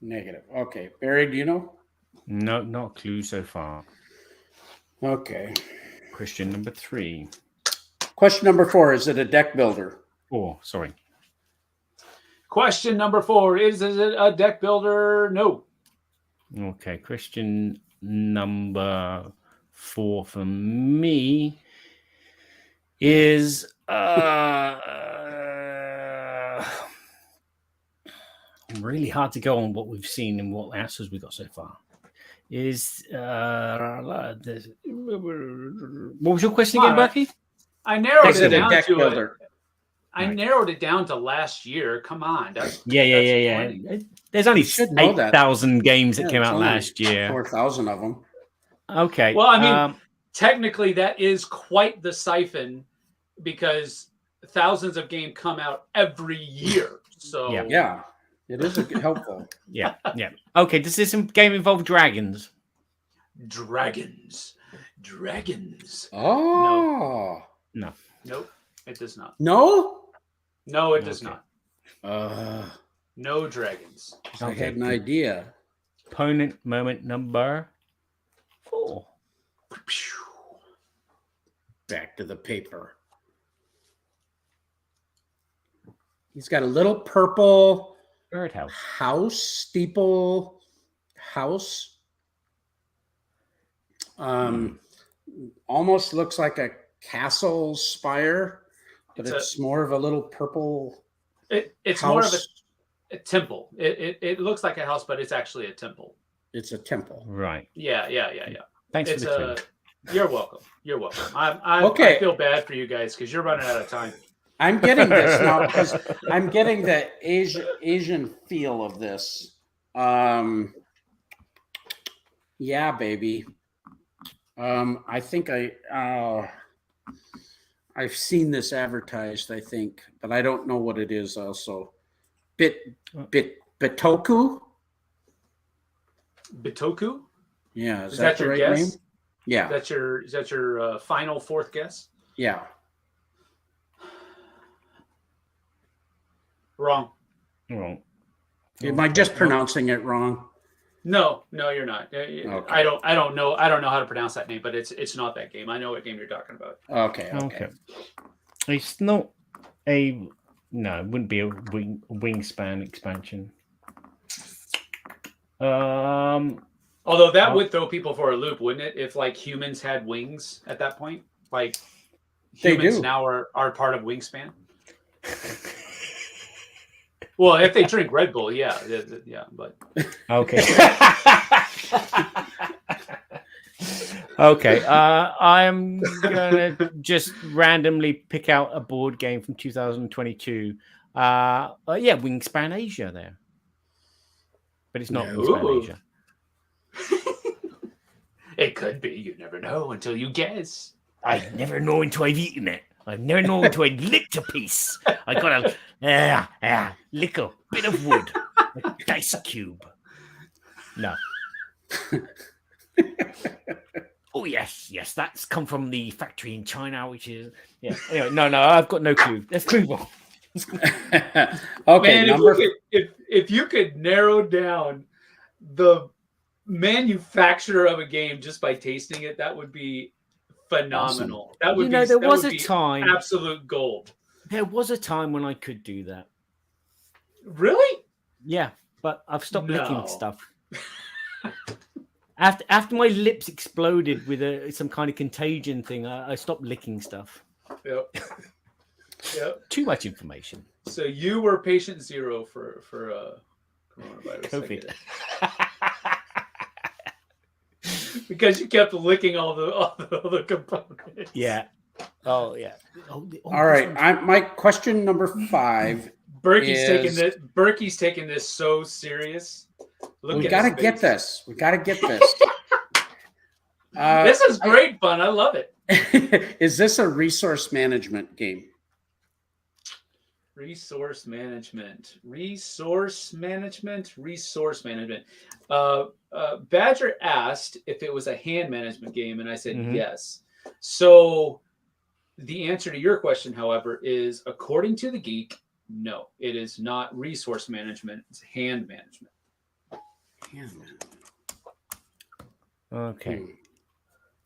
negative. Okay, Barry, do you know? No, not a clue so far. Okay. Question number 3. Question number 4, is it a deck builder? 4, sorry. Question number 4, is it a deck builder? No. Okay, question number 4 for me is really hard to go on what we've seen and what answers we got so far. Is what was your question again, Burky? I narrowed Is it it a down deck to builder? I narrowed it down to last year. Come on. That's Yeah. plenty. There's only should know that. 8,000 games that came it's out only last year. 4,000 of them. Okay. Well, I mean, technically that is quite the siphon because thousands of games come out every year. So Yeah, it is helpful. yeah. Okay, does this game involve dragons? Dragons. Oh. No. Nope, it does not. No? No, it does Okay. not. No dragons. I had an idea. Opponent moment number 4. Back to the paper. He's got a little purple Birdhouse. steeple house. Almost looks like a castle spire, but it's more of a little purple. It's house. more of a temple. It looks like a house, but it's actually a temple. It's a temple. Right. Yeah. Thanks It's for the clue. You're welcome. I Okay. feel bad for you guys because you're running out of time. I'm getting this now because I'm getting the Asian feel of this. Yeah, baby. I think I've seen this advertised, I think, but I don't know what it is also. Bitoku? Bitoku? Yeah, Is that the your right guess? name? Yeah. Is that your final fourth guess? Yeah. Wrong. Well, Am I just pronouncing it wrong? No, you're not. Okay. I don't know how to pronounce that name, but it's not that game. I know what game you're talking about. Okay. It's not it wouldn't be a Wingspan expansion. Although that would throw people for a loop, wouldn't it? If like humans had wings at that point, like humans now are part of Wingspan. Well, if they drink Red Bull, yeah, but Okay. Okay. I'm gonna just randomly pick out a board game from 2022. Wingspan Asia there, but it's not Wingspan Asia. It could be. You never know until you guess. I never know until I've eaten it. I never know until I licked a piece. I got a lick a bit of wood, a dice cube. No. Oh yes, that's come from the factory in China, which is Anyway, no, I've got no clue. Let's move on. Okay. Man, if you could narrow down the manufacturer of a game just by tasting it, that would be phenomenal. Awesome. That would there was a time, absolute gold. There was a time when I could do that. Really? Yeah, but I've stopped licking stuff. After my lips exploded with some kind of contagion thing, I stopped licking stuff. Yep. Too much information. So you were patient zero for coronavirus. COVID. Because you kept licking all the components. Yeah. Oh yeah. All right. My question number 5. Burky's taking this so serious. We got to get this. This is great fun. I love it. Is this a resource management game? Resource management. Badger asked if it was a hand management game, and I said yes. So the answer to your question, however, is according to the geek, no, it is not resource management. It's hand management. Okay.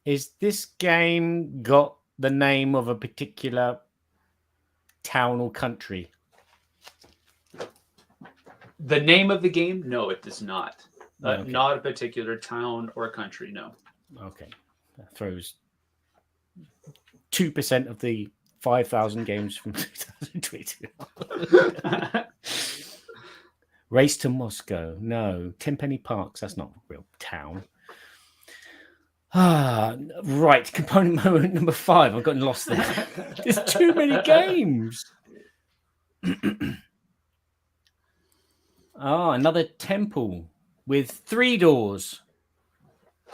Is this game got the name of a particular town or country? The name of the game? No, it does not. Okay. Not a particular town or country, no. Okay. That throws 2% of the 5,000 games from 2022. Race to Moscow. No. Tenpenny Parks. That's not a real town. Right. Component moment number 5. I've gotten lost there. There's too many games. Another temple with 3 doors.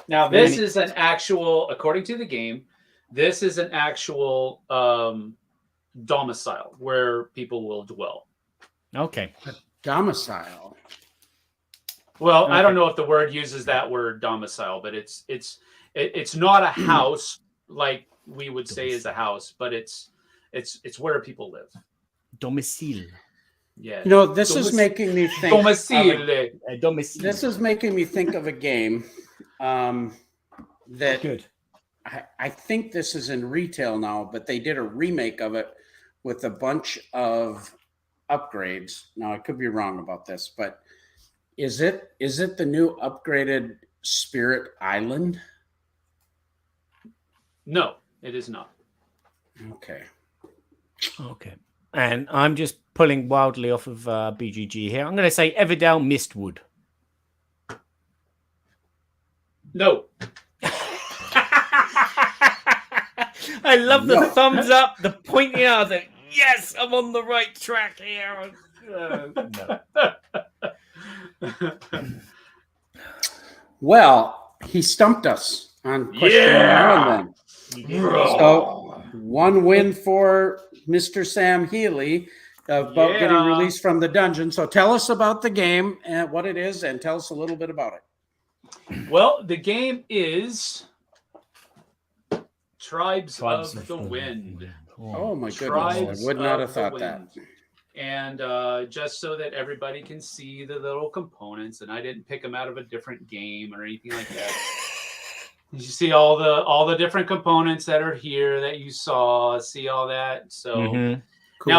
Now, this is an actual, according to the game, this is an actual domicile where people will dwell. Okay. Domicile. Well, Okay. I don't know if the word uses that word domicile, but it's not a house like we would say is a house, but it's where people live. Domicile. Yeah. You know, this is making me think. Domicile. Domicile. This is making me think of a game that Good. I think this is in retail now, but they did a remake of it with a bunch of upgrades. Now, I could be wrong about this, but is it the new upgraded Spirit Island? No, it is not. Okay. Okay. And I'm just pulling wildly off of BGG here. I'm going to say Everdale Mistwood. No. I love the No. thumbs up, the pointing out that, yes, I'm on the right track here. No. Well, he stumped us on question number 1 then. So 1 win for Mr. Sam Healey about getting released from the dungeon. So tell us about the game and what it is, and tell us a little bit about it. Well, the game is Tribes of the Wind. Oh my goodness. Tribes I would not have of the thought that. Wind. And just so that everybody can see the little components, and I didn't pick them out of a different game or anything like that. You see all the different components that are here that you saw. See all that. So Cool.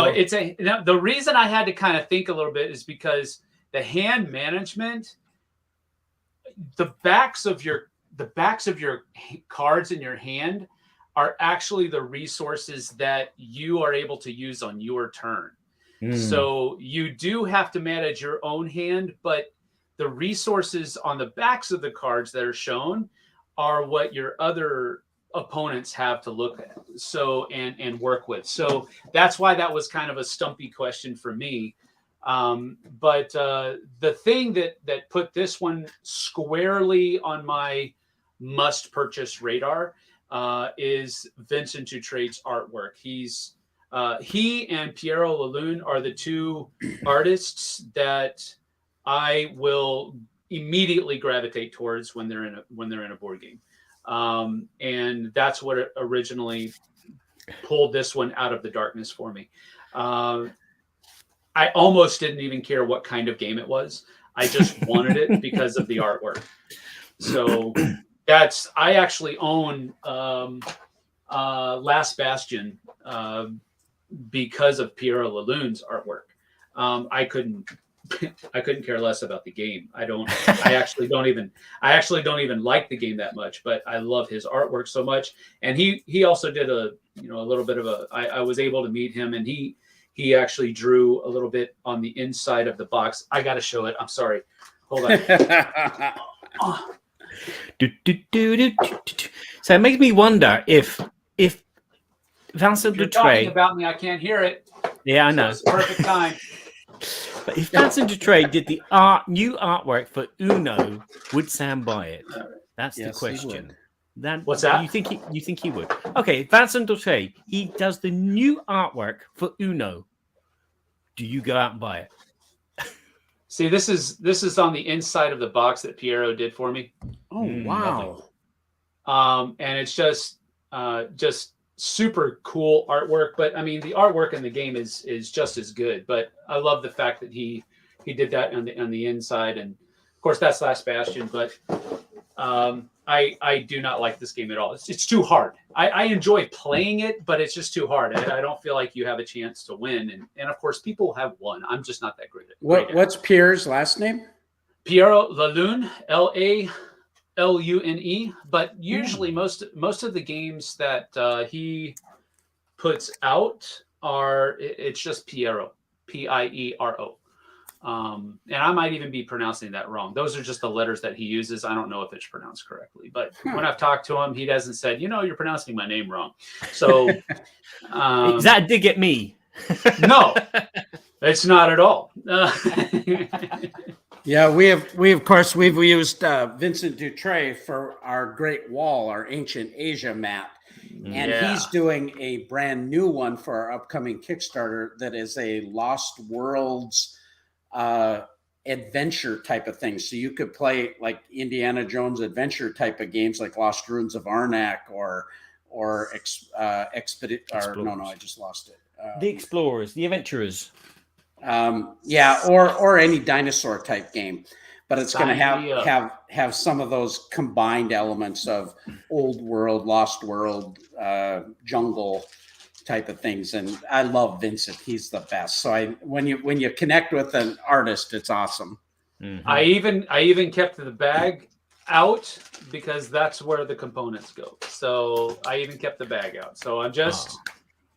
now the reason I had to kind of think a little bit is because the hand management, the backs of your cards in your hand are actually the resources that you are able to use on your turn. So you do have to manage your own hand, but the resources on the backs of the cards that are shown are what your other opponents have to look at. So and work with. So that's why that was kind of a stumpy question for me. But the thing that put this one squarely on my must purchase radar is Vincent Dutrade's artwork. He and Piero Lalune are the 2 artists that I will immediately gravitate towards when they're in a board game, and that's what originally pulled this one out of the darkness for me. I almost didn't even care what kind of game it was. I just wanted it because of the artwork. So I actually own Last Bastion because of Piero Lalune's artwork. I couldn't care less about the game. I actually don't even like the game that much, but I love his artwork so much. And he also did a little bit of I was able to meet him, and he actually drew a little bit on the inside of the box. I got to show it. I'm sorry. Hold on. So it makes me wonder if Vincent You're talking Dutrade. about me. I can't hear it. Yeah, I So know. it's perfect time. But if Vincent Dutrade did the new artwork for Uno, would Sam buy it? That's Yes, the he question. would. What's that? You think he would? Okay, Vincent Dutrade, he does the new artwork for Uno. Do you go out and buy it? See, this is on the inside of the box that Piero did for me. Oh, wow. And it's just super cool artwork. But I mean, the artwork in the game is just as good. But I love the fact that he did that on the inside, and of course that's Last Bastion. But I do not like this game at all. It's too hard. I enjoy playing it, but it's just too hard. I don't feel like you have a chance to win. And of course, people have won. I'm just not that great at it. What's Pierre's last name? Piero Lalune, Lalune. But usually, most of the games that he puts out it's just Piero, Piero. And I might even be pronouncing that wrong. Those are just the letters that he uses. I don't know if it's pronounced correctly, but when I've talked to him, he hasn't said, you're pronouncing my name wrong. So Is that a dig at me? No, it's not at all. Yeah, we've used Vincent Dutray for our Great Wall, our Ancient Asia map. And he's doing a brand new one for our upcoming Kickstarter that is a Lost Worlds adventure type of thing. So you could play like Indiana Jones adventure type of games like Lost Ruins of Arnak or Expedition. No, I just lost it. The Explorers, the Adventurers. Or any dinosaur type game. But it's going to have some of those combined elements of old world, lost world, jungle type of things. And I love Vincent. He's the best. So when you connect with an artist, it's awesome. Mm-hmm. I even kept the bag out because that's where the components go. So I even kept the bag out. So I'm just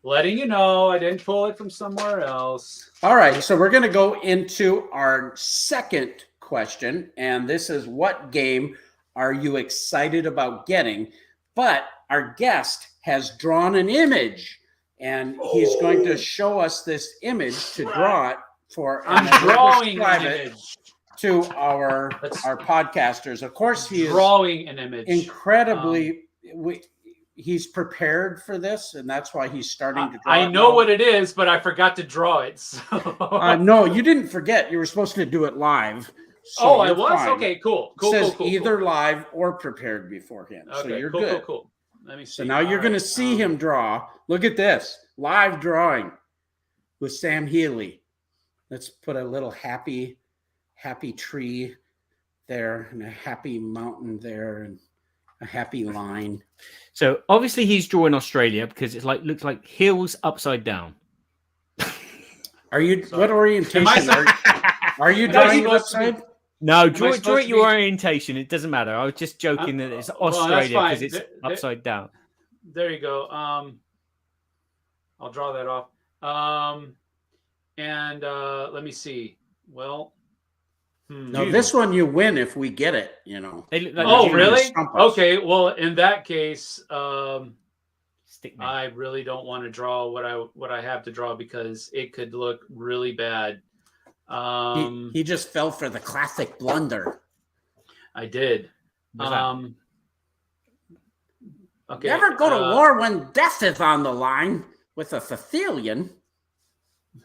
letting you know I didn't pull it from somewhere else. All right. So we're going to go into our second question. And this is, what game are you excited about getting? But our guest has drawn an image. And he's going to show us this image to draw it for. I'm drawing an image to our podcasters. Of course, he is drawing an image. Incredibly, he's prepared for this, and that's why he's starting to draw. I know what it is, but I forgot to draw it. So. No, you didn't forget. You were supposed to do it live. So I was? Fine. Okay, cool. It says either live or prepared beforehand. Okay, so you're good. Cool. Let me see. So now you're going to see him draw. Look at this. Live drawing with Sam Healey. Let's put a little happy tree there and a happy mountain there and a happy line. So obviously he's drawing Australia because it's looks like hills upside down. Are you what orientation? Are you drawing it upside? No, draw it your orientation. It doesn't matter. I was just joking that it's Australia because it's upside down. There you go. I'll draw that off. And let me see. Well, no, this one you win if we get it. They look like really? Okay. Well, in that case, I really don't want to draw what I have to draw because it could look really bad. He just fell for the classic blunder. I did. Okay. Never go to war when death is on the line with a Sicilian.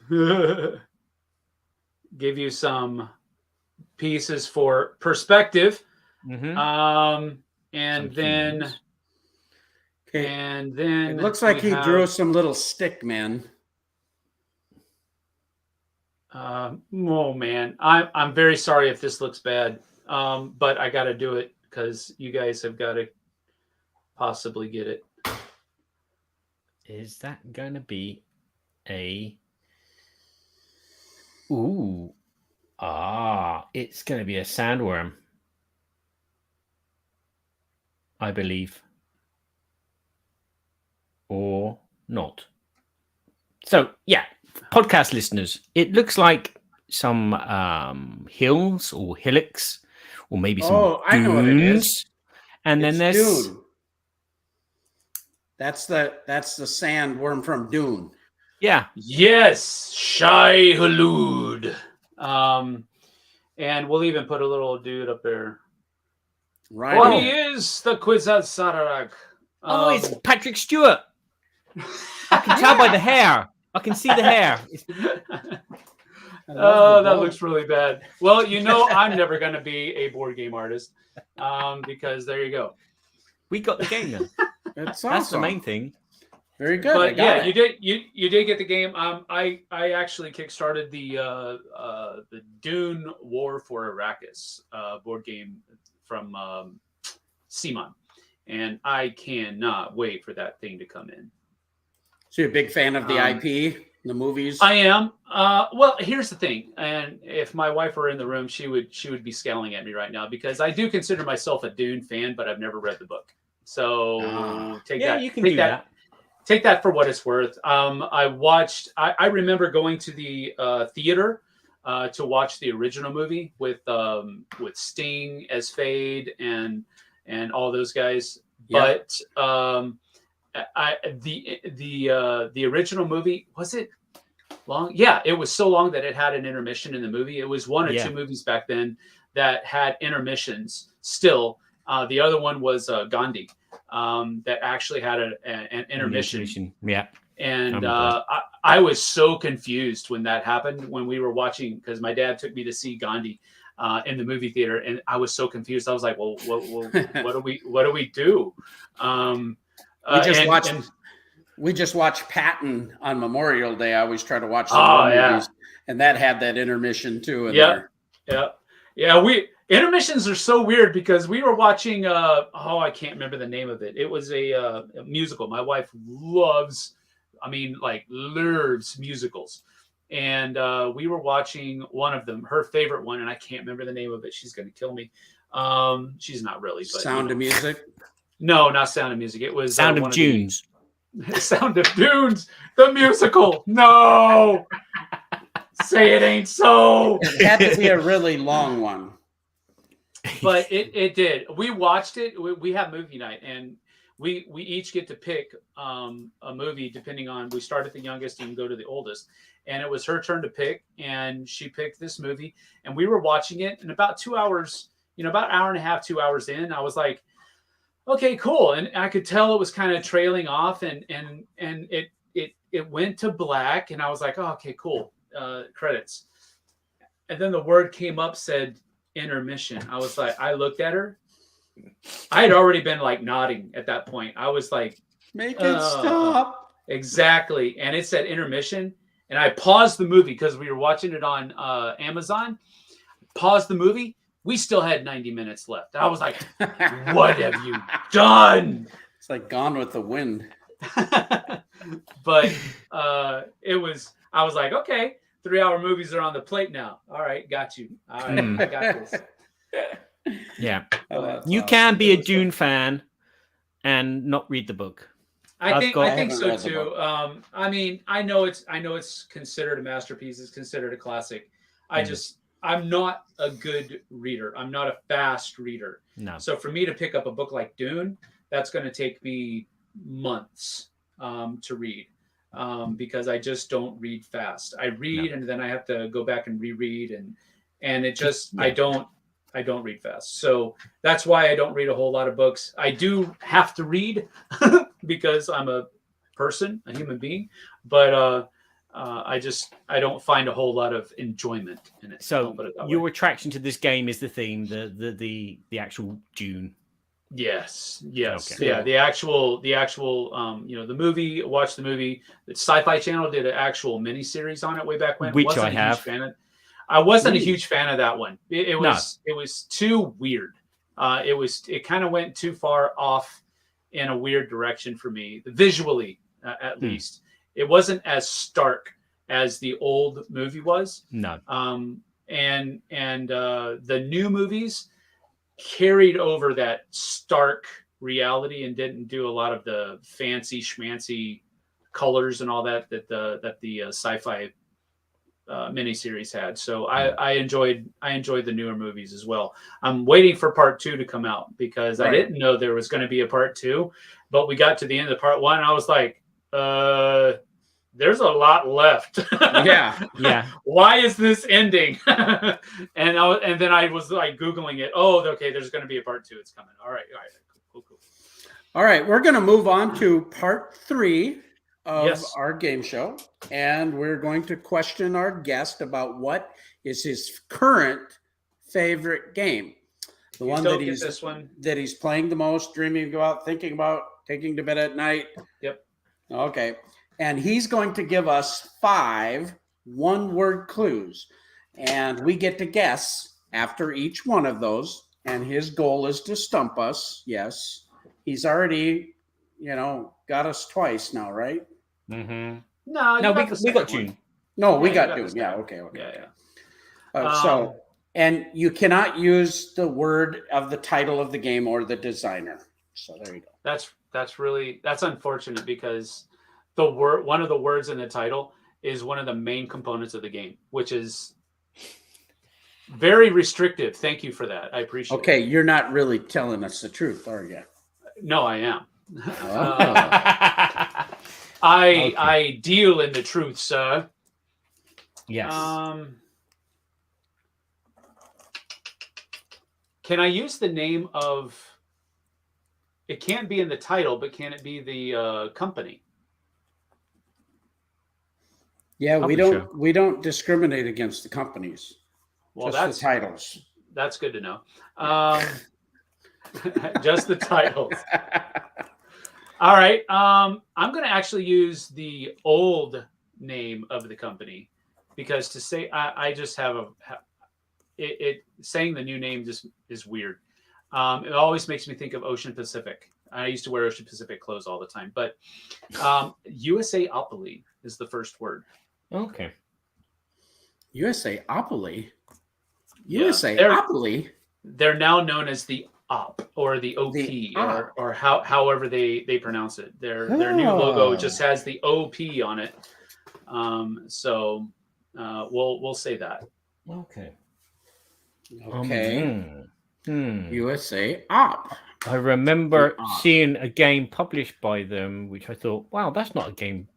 Give you some pieces for perspective. Mm-hmm. And then it looks like he drew some little stick men. Oh man, I'm very sorry if this looks bad. But I got to do it because you guys have got to possibly get it. Is that going to be a? Ooh, it's going to be a sandworm, I believe, or not. So yeah. Podcast listeners, it looks like some hills or hillocks, or maybe some dunes. I know what it is. And then there's Dune. That's the sandworm from Dune. Yeah. Yes, Shai Hulud. And we'll even put a little dude up there. Right. Well, he is the Kwisatz Haderach. It's Patrick Stewart. I can tell by the hair. I can see the hair. That looks really bad. Well, I'm never going to be a board game artist because there you go. We got the game then. That's the main thing. Very good. But yeah, you did get the game. I actually kickstarted the Dune War for Arrakis board game from CMON. And I cannot wait for that thing to come in. So you're a big fan of the IP, the movies? I am. Well, here's the thing, and if my wife were in the room, she would be scowling at me right now because I do consider myself a Dune fan, but I've never read the book. So take that. Take that for what it's worth. I remember going to the theater to watch the original movie with Sting as Fade and all those guys. Yeah. But the original movie, was it long? Yeah, it was so long that it had an intermission in the movie. It was one or two movies back then that had intermissions still. The other one was Gandhi. That actually had an intermission. Yeah. And I was so confused when that happened, when we were watching, because my dad took me to see Gandhi in the movie theater, and I was so confused. I was like, well what do we do? We just watched Patton on Memorial Day. I always try to watch the movies, and that had that intermission too. Intermissions are so weird because we were watching. I can't remember the name of it. It was a musical. My wife loves musicals, and we were watching one of them, her favorite one, and I can't remember the name of it. She's going to kill me. She's not really. But, Sound of Music. No, not Sound of Music. It was Sound of Dunes. Sound of Dunes, the musical. No, say it ain't so. It had to be a really long one. But it did. We watched it. We have movie night, and we each get to pick a movie depending on. We start at the youngest and go to the oldest, and it was her turn to pick, and she picked this movie, and we were watching it. And about 2 hours, about an hour and a half, 2 hours in, I was like, okay, cool. And I could tell it was kind of trailing off, and it went to black, and I was like, oh, okay, cool. Credits, and then the word came up, said intermission. I was like, I looked at her. I had already been nodding at that point. I was like, make it stop. Exactly. And it said intermission. And I paused the movie because we were watching it on Amazon. Paused the movie. We still had 90 minutes left. I was like, what have you done? It's like Gone with the Wind. But I was like, okay, 3-hour movies are on the plate now. All right, got you. All right, I got this. Yeah, you can be a Dune fan and not read the book. I think so too. I know it's considered a masterpiece. It's considered a classic. I'm not a good reader. I'm not a fast reader. No. So for me to pick up a book like Dune, that's going to take me months to read. Because I just don't read fast. I read and then I have to go back and reread, and it just I don't read fast. So that's why I don't read a whole lot of books. I do have to read because I'm a person, a human being, but I don't find a whole lot of enjoyment in it. So your attraction to this game is the theme, the actual Dune. Yes. Okay. Yeah. The actual, the movie, watch the movie. The Sci-Fi Channel did an actual mini-series on it way back when. Which I have. I wasn't a huge fan of that one. It was too weird. It kind of went too far off in a weird direction for me, visually, at least. It wasn't as stark as the old movie was. No. And the new movies carried over that stark reality and didn't do a lot of the fancy schmancy colors and all that the sci-fi miniseries had. So I enjoyed the newer movies as well. I'm waiting for part 2 to come out because I didn't know there was going to be a part 2, but we got to the end of part 1 and I was like, there's a lot left. Yeah. Why is this ending? and then I was Googling it. Oh, okay. There's going to be a part 2. It's coming. All right. Cool. All right. We're going to move on to part 3 of our game show. And we're going to question our guest about what is his current favorite game. The one that he's playing the most, dreaming about, thinking about, taking to bed at night. Yep. Okay. And he's going to give us 5 one-word clues. And we get to guess after each one of those and his goal is to stump us. Yes, he's already, got us twice now, right? Mm-hmm. No, No, you we got the got second one. June. No, we Yeah, got you got Dune. this Yeah, guy. okay. Yeah. And you cannot use the word of the title of the game or the designer. So there you go. That's unfortunate because one of the words in the title is one of the main components of the game, which is very restrictive. Thank you for that. I appreciate Okay, it. you're not really telling us the truth, are you? No, I am. Oh. I deal in the truth, sir. Yes. Can I use the name of? It can't be in the title, but can it be the company? Yeah, we Publisher. don't discriminate against the companies. Well, just the titles. That's good to know. Just the titles. All right. I'm going to actually use the old name of the company because to say I just have it saying the new name just is weird. It always makes me think of Ocean Pacific. I used to wear Ocean Pacific clothes all the time, but USA-opoly is the first word. Okay. USA-opoly? Yeah. USA-opoly? They're now known as the OP or the OP or however they pronounce it. Their new logo just has the OP on it. So we'll say that. Okay. Okay. USA Op. I remember seeing a game published by them, which I thought, wow, that's not a game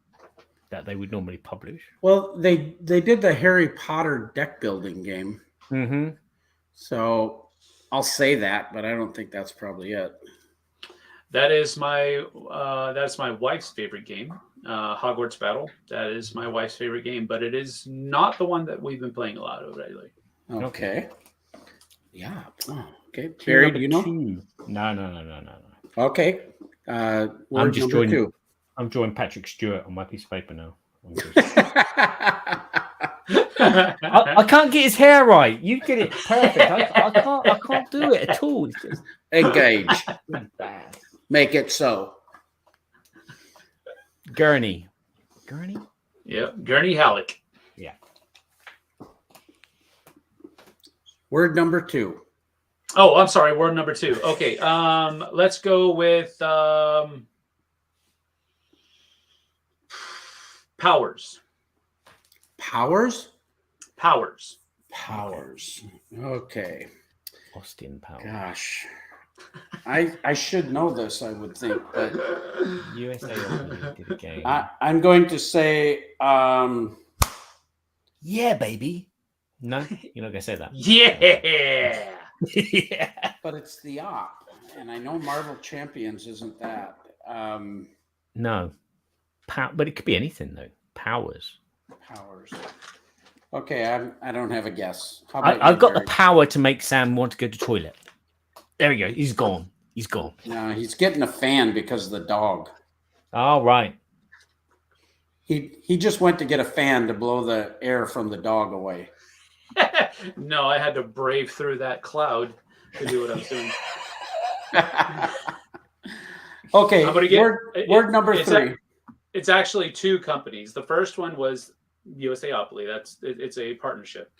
that they would normally publish. Well, they did the Harry Potter deck building game. Mm-hmm. So I'll say that, but I don't think that's probably it. That is my wife's favorite game, Hogwarts Battle. That is my wife's favorite game, but it is not the one that we've been playing a lot of lately. Okay. Yeah. Oh, okay. Barry, do you know? No. Okay. I'm just number drawing. 2. I'm drawing Patrick Stewart on my piece of paper now. I can't get his hair right. You get it perfect. I can't do it at all. It's just Engage. bad. Make it so. Gurney. Yeah, Gurney Halleck. Yeah. Word number 2. Oh, I'm sorry. Word number 2. Okay. Let's go with powers. Powers? Powers. Okay. Austin Powers. Gosh. I should know this, I would think, but USA did a game. I'm going to say Yeah, baby. No, you're not gonna say that. Yeah. Yeah. but it's the op, and I know Marvel Champions isn't that. No. But it could be anything though. Powers. Okay, I don't have a guess. How about I've you, got the Barry? power to make Sam want to go to the toilet. There we go. He's gone. No, he's getting a fan because of the dog. All right. He just went to get a fan to blow the air from the dog away. No, I had to brave through that cloud to do what I'm doing. Okay, I'm gonna get word number 3. It's actually 2 companies. The first one was USA-opoly. It's a partnership.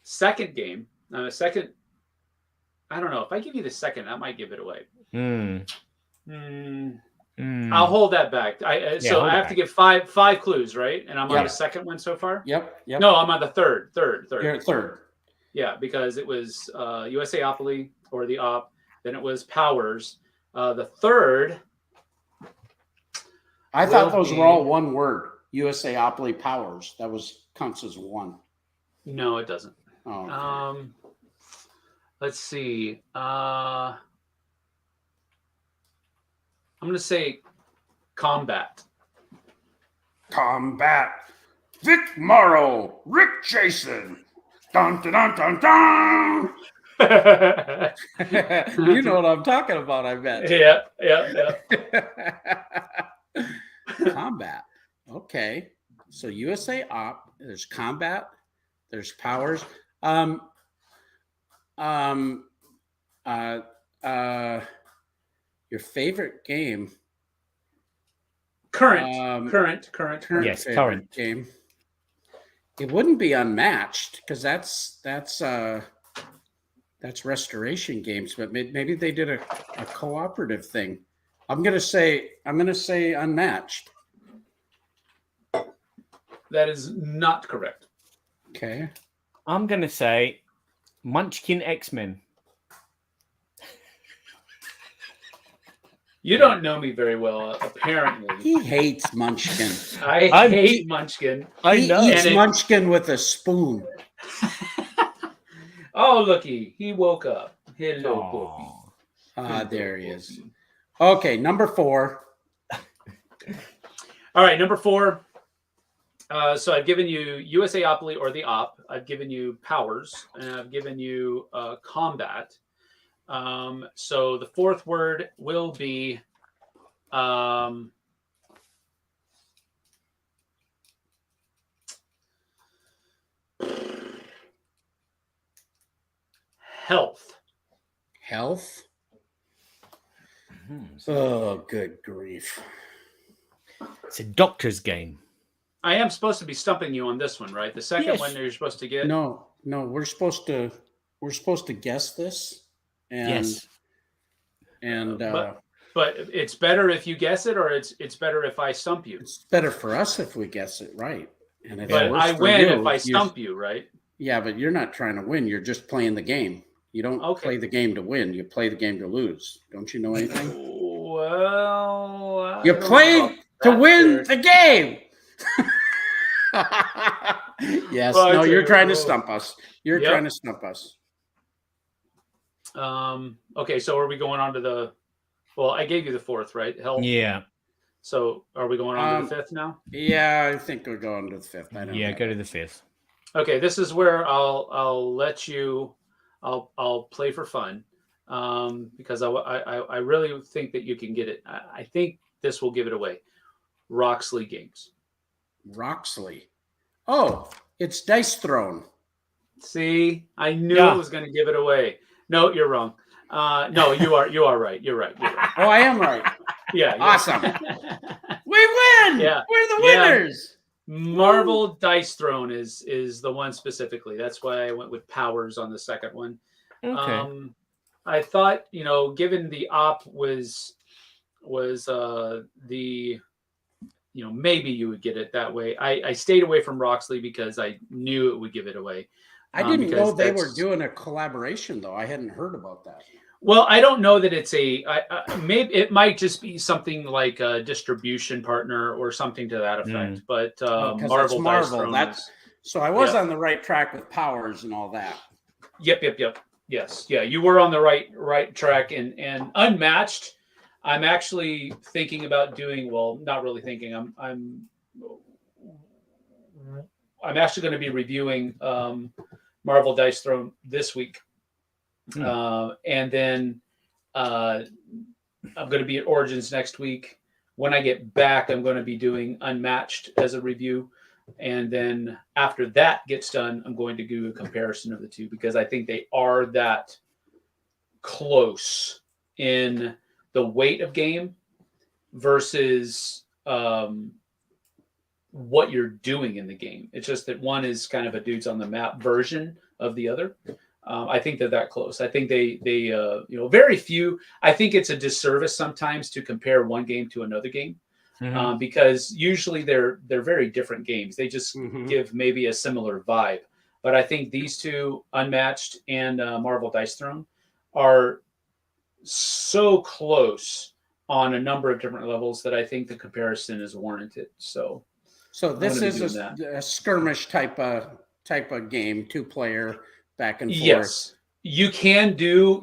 Second game, I don't know. If I give you the second, that might give it away. I'll hold that back. So I have to give five clues, right? And I'm on the second one so far? Yep. No, I'm on the third. You're at third. Yeah, because it was USA-opoly or the op. Then it was Powers. The third. I thought those were all one word. USA-opoly Powers. That counts as one. No, it doesn't. Oh, okay. Let's see. I'm going to say combat. Vic Morrow, Rick Jason. Dun dun dun dun dun. You know what I'm talking about, I bet. Yeah. Combat. Okay. So USA Op, there's combat, there's powers. Your favorite game? Current. Yes, favorite current. game. It wouldn't be Unmatched because that's restoration games, but maybe they did a cooperative thing. I'm gonna say Unmatched. That is not correct. Okay. I'm gonna say Munchkin X-Men. You don't know me very well, apparently. He hates Munchkin. I hate Munchkin. He eats Munchkin with a spoon. Oh, looky, he woke up. Hello, Burky. There he is. Okay, number 4. All right, number 4. So I've given you USAopoly or the Op. I've given you powers, and I've given you combat. So the 4th word will be health. Health? Oh, good grief. It's a doctor's game. I am supposed to be stumping you on this one, right? The second one you're supposed to get. No, we're supposed to guess this. And, yes. And but it's better if you guess it, or it's better if I stump you. It's better for us if we guess it right. And if but I win if I stump you, right? Yeah, but you're not trying to win. You're just playing the game. You don't play the game to win. You play the game to lose. Don't you know anything? Well, you play to win the game. Yes. Well, no, you're trying to stump us. You're trying to stump us. Okay, so are we going on to the? Well, I gave you the 4th, right? Health. Yeah. So are we going on to the 5th now? Yeah, I think we're going to the 5th. I don't know. Go to the 5th. Okay, this is where I'll let you. I'll play for fun, because I really think that you can get it. I think this will give it away. Roxley Games. Roxley. Oh, it's Dice Throne. See, I knew it was going to give it away. No, you're wrong. No, you are right. You're right. Oh, I am right. Yeah. Awesome. We win. Yeah. We're the winners. Marvel Dice Throne is the one specifically. That's why I went with powers on the second one. Okay. I thought, given the Op was the, maybe you would get it that way. I stayed away from Roxley because I knew it would give it away. I didn't know they were doing a collaboration, though. I hadn't heard about that. Well, I don't know that it's maybe it might just be something like a distribution partner or something to that effect. But Marvel. So I was on the right track with powers and all that. Yep. Yes. Yeah, you were on the right track and Unmatched. I'm actually thinking about doing, well, not really thinking. I'm actually going to be reviewing Marvel Dice Throne this week. And then I'm going to be at Origins next week. When I get back, I'm going to be doing Unmatched as a review. And then after that gets done, I'm going to do a comparison of the two because I think they are that close in the weight of game versus what you're doing in the game. It's just that one is kind of a dudes on the map version of the other. I think they're that close. I think they very few. I think it's a disservice sometimes to compare one game to another game because usually they're very different games. They just give maybe a similar vibe. But I think these two, Unmatched and Marvel Dice Throne, are so close on a number of different levels that I think the comparison is warranted. So this is a skirmish type of game, 2-player. Back and forth. Yes, you can do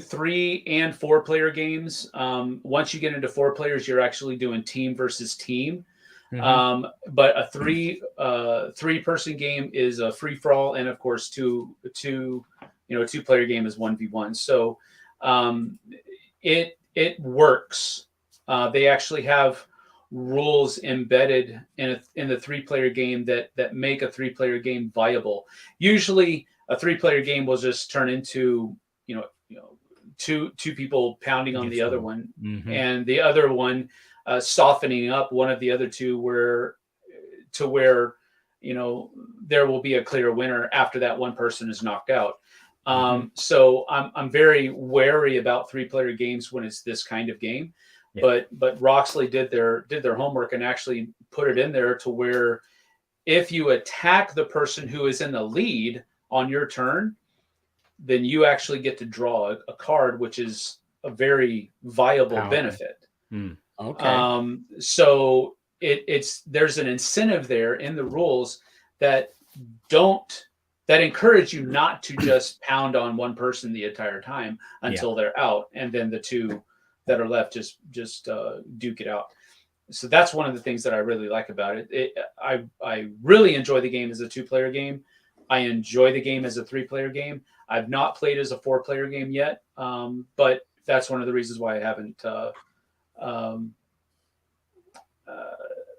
3 and 4 player games. Once you get into 4 players, you're actually doing team versus team. But a 3-person game is a free for all, and of course, a 2-player game is 1v1. So it works. They actually have rules embedded in the 3-player game that make a 3-player game viable. Usually a 3-player game will just turn into two people pounding on the other one, Mhm. and the other one softening up one of the other two where there will be a clear winner after that one person is knocked out. So I'm very wary about 3-player games when it's this kind of game. Yeah. But Roxley did their homework and actually put it in there to where if you attack the person who is in the lead on your turn, then you actually get to draw a card, which is a very viable benefit. Okay. So there's an incentive there in the rules that encourage you not to just pound on one person the entire time until they're out, and then the two that are left just duke it out. So that's one of the things that I really like about it. I really enjoy the game as a 2-player game. I enjoy the game as a 3-player game. I've not played as a 4-player game yet, but that's one of the reasons why I haven't.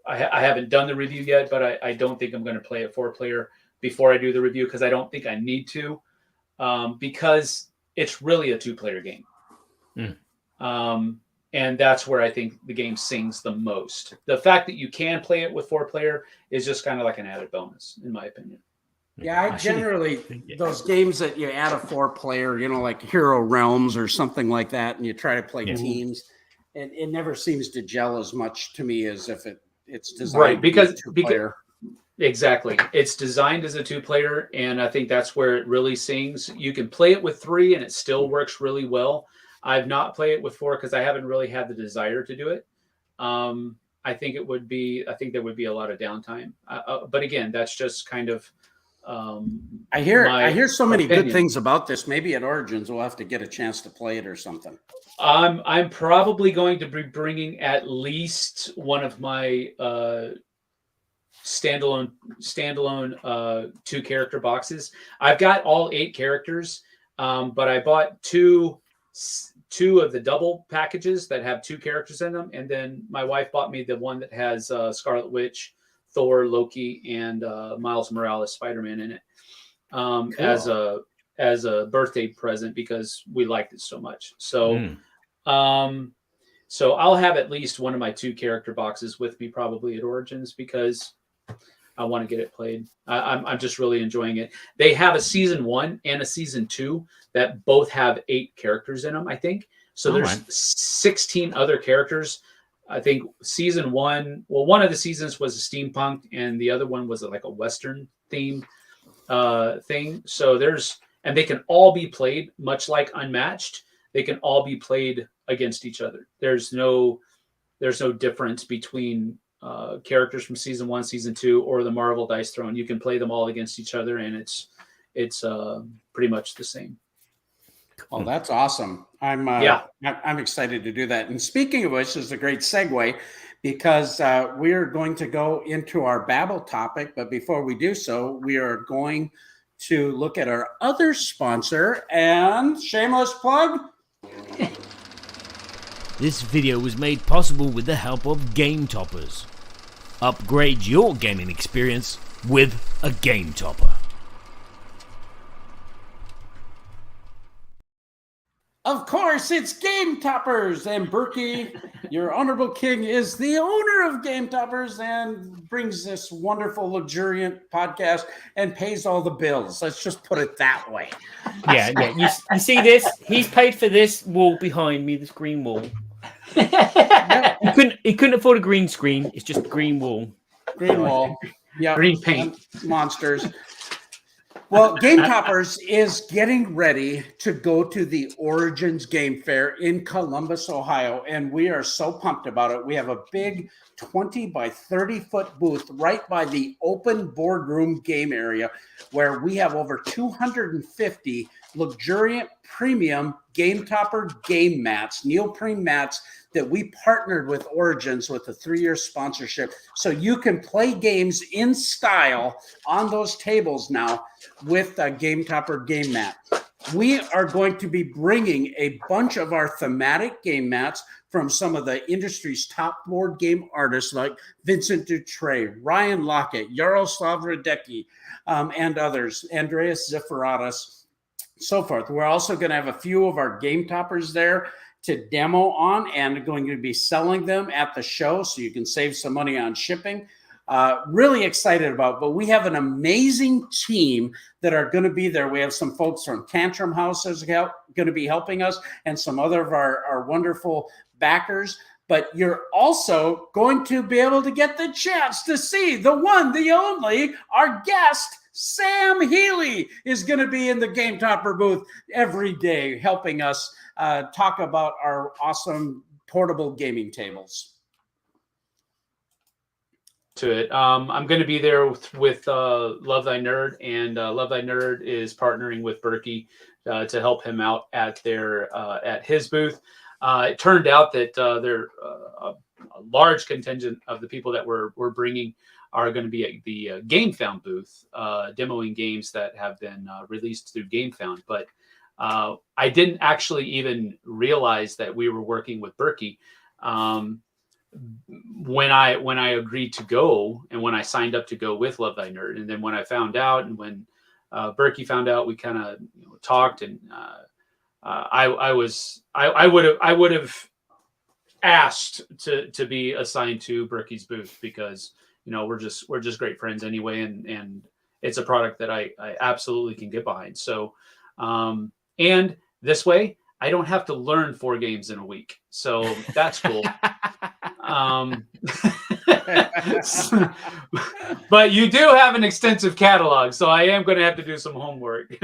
I haven't done the review yet, but I don't think I'm going to play a 4-player before I do the review, because I don't think I need to, because it's really a 2-player game. And that's where I think the game sings the most. The fact that you can play it with 4-player is just kind of like an added bonus, in my opinion. Yeah, I generally, those games that you add a 4-player, like Hero Realms or something like that, and you try to play teams, it never seems to gel as much to me as if it's designed right, because 2-player. Exactly. It's designed as a 2-player, and I think that's where it really sings. You can play it with 3 and it still works really well. I've not played it with 4 because I haven't really had the desire to do it. I think there would be a lot of downtime. But again, that's just kind of I hear so many opinion. good things about this. Maybe at Origins we'll have to get a chance to play it or something. I'm probably going to be bringing at least one of my standalone 2-character boxes. I've got all 8 characters, but I bought two of the double packages that have 2 characters in them, and then my wife bought me the one that has Scarlet Witch, Thor, Loki, and Miles Morales, Spider-Man in it, cool. as a birthday present because we liked it so much. So, so I'll have at least one of my 2-character boxes with me probably at Origins because I want to get it played. I'm just really enjoying it. They have a season 1 and a season 2 that both have 8 characters in them, I think. So there's 16 other characters. I think season 1, one of the seasons was a steampunk and the other one was like a Western theme thing. So and they can all be played much like Unmatched. They can all be played against each other. There's no difference between characters from season 1, season 2, or the Marvel Dice Throne. You can play them all against each other, and it's pretty much the same. Oh, that's awesome! I'm excited to do that. And speaking of which, this is a great segue because we're going to go into our Babble topic. But before we do so, we are going to look at our other sponsor and shameless plug. This video was made possible with the help of Game Toppers. Upgrade your gaming experience with a Game Topper. Of course, it's Game Toppers, and Burky, your honorable king, is the owner of Game Toppers and brings this wonderful, luxuriant podcast and pays all the bills. Let's just put it that way. Yeah. You see this? He's paid for this wall behind me, this green wall. He couldn't afford a green screen. It's just green wall. Green wall. Yeah. Green paint. Monsters. Well, Game Toppers is getting ready to go to the Origins Game Fair in Columbus, Ohio, and we are so pumped about it. We have a big 20 by 30 foot booth right by the open boardroom game area where we have over 250 luxuriant premium Game Topper game mats, neoprene mats that we partnered with Origins with a 3-year sponsorship. So you can play games in style on those tables now with a Game Topper game mat. We are going to be bringing a bunch of our thematic game mats from some of the industry's top board game artists like Vincent Dutray, Ryan Lockett, Jaroslav Radecki, and others, Andreas Ziferatis. so forth. We're also going to have a few of our game toppers there to demo on, and going to be selling them at the show, so you can save some money on shipping. Really excited about, but we have an amazing team that are going to be there. We have some folks from Tantrum House that's going to be helping us, and some other of our wonderful backers. But you're also going to be able to get the chance to see the one, the only, our guest, Sam Healey, is going to be in the Game Topper booth every day, helping us talk about our awesome portable gaming tables. To it. I'm going to be there with Love Thy Nerd, and Love Thy Nerd is partnering with Burky to help him out at his booth. It turned out that a large contingent of the people that we're bringing are going to be at the GameFound booth, demoing games that have been released through GameFound. But I didn't actually even realize that we were working with Burky. When I agreed to go, and when I signed up to go with Love Thy Nerd, and then when I found out, and when Burky found out, we kind of talked, and I would have asked to be assigned to Burky's booth, because we're just great friends anyway, and it's a product that I absolutely can get behind. So and this way I don't have to learn 4 games in a week, so that's cool. But you do have an extensive catalog, so I am going to have to do some homework.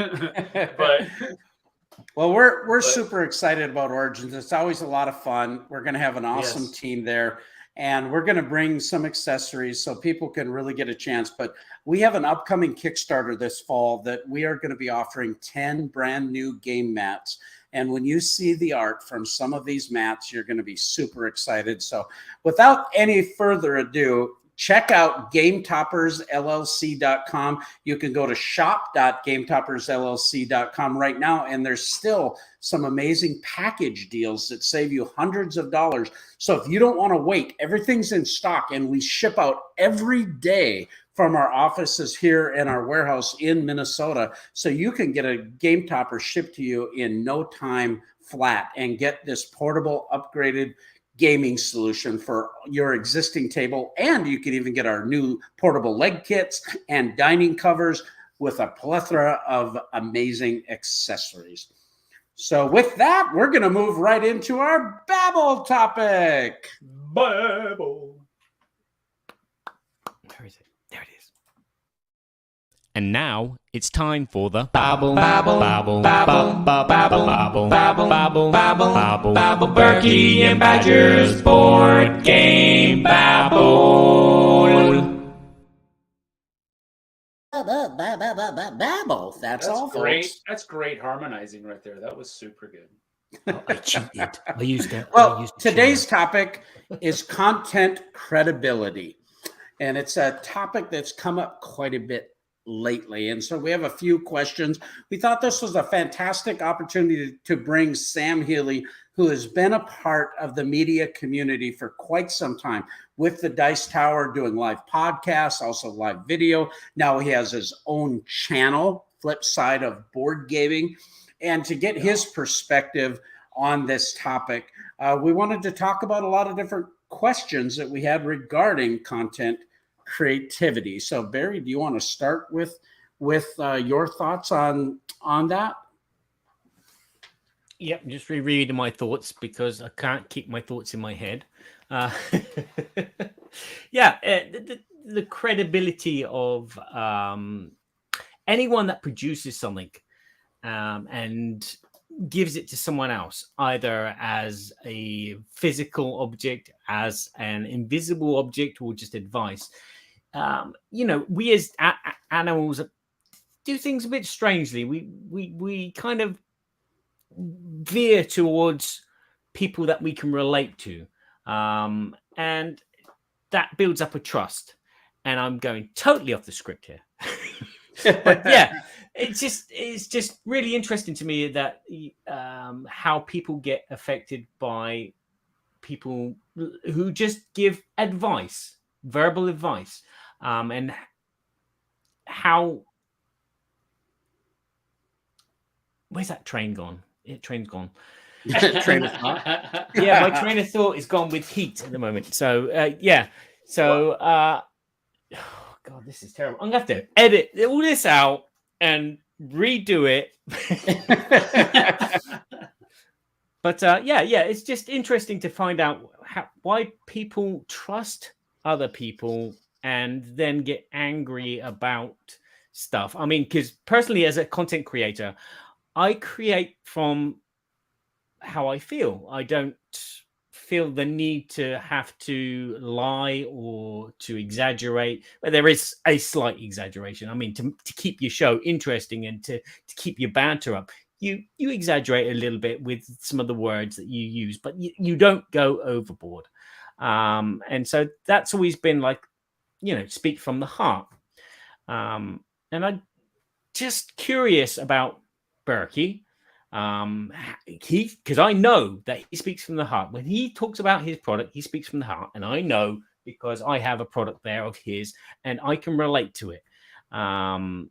Well, we're super excited about Origins. It's always a lot of fun. We're going to have an awesome team there, and we're going to bring some accessories so people can really get a chance. But we have an upcoming Kickstarter this fall that we are going to be offering 10 brand new game mats. And when you see the art from some of these mats, you're going to be super excited. So without any further ado, check out GameToppersLLC.com. You can go to shop.GameToppersLLC.com right now, and there's still some amazing package deals that save you hundreds of dollars. So if you don't want to wait, everything's in stock, and we ship out every day from our offices here in our warehouse in Minnesota. So you can get a Game Topper shipped to you in no time flat and get this portable upgraded gaming solution for your existing table. And you can even get our new portable leg kits and dining covers with a plethora of amazing accessories. So with that, we're going to move right into our Babble topic. Babble. Where is it? There it is. And now it's time for the Babble, Babble, Babble, Babble, Babble, Babble, Babble, Babble, Babble, Babble, Babble, Burky and Badger's board game Babble. Babble. That's all, great. folks. That's great harmonizing right there. That was super good. Oh, I cheated. I used that. Well, today's topic is content credibility. And it's a topic that's come up quite a bit lately. And so we have a few questions. We thought this was a fantastic opportunity to bring Sam Healey, who has been a part of the media community for quite some time with the Dice Tower, doing live podcasts, also live video. Now he has his own channel, Flip Side of Board Gaming. And to get his perspective on this topic, we wanted to talk about a lot of different questions that we had regarding content creativity. So Barry, do you want to start with your thoughts on that? Yep, just rereading my thoughts because I can't keep my thoughts in my head. The credibility of anyone that produces something and gives it to someone else, either as a physical object, as an invisible object, or just advice. We as animals do things a bit strangely. We kind of veer towards people that we can relate to, and that builds up a trust. And I'm going totally off the script here. But yeah, it's just really interesting to me that how people get affected by people who just give advice, verbal advice, and how Where's that train gone? Train's gone. Train of thought. Yeah, my train of thought is gone with heat at the moment. So yeah. So oh God, this is terrible. I'm gonna have to edit all this out and redo it. But yeah, it's just interesting to find out why people trust other people and then get angry about stuff. I mean, because personally, as a content creator, I create from how I feel. I don't feel the need to have to lie or to exaggerate. But there is a slight exaggeration. I mean, to keep your show interesting and to keep your banter up, you exaggerate a little bit with some of the words that you use, but you don't go overboard. And so that's always been like, speak from the heart. And I'm just curious about Burky. Because I know that he speaks from the heart. When he talks about his product, he speaks from the heart. And I know because I have a product there of his and I can relate to it. And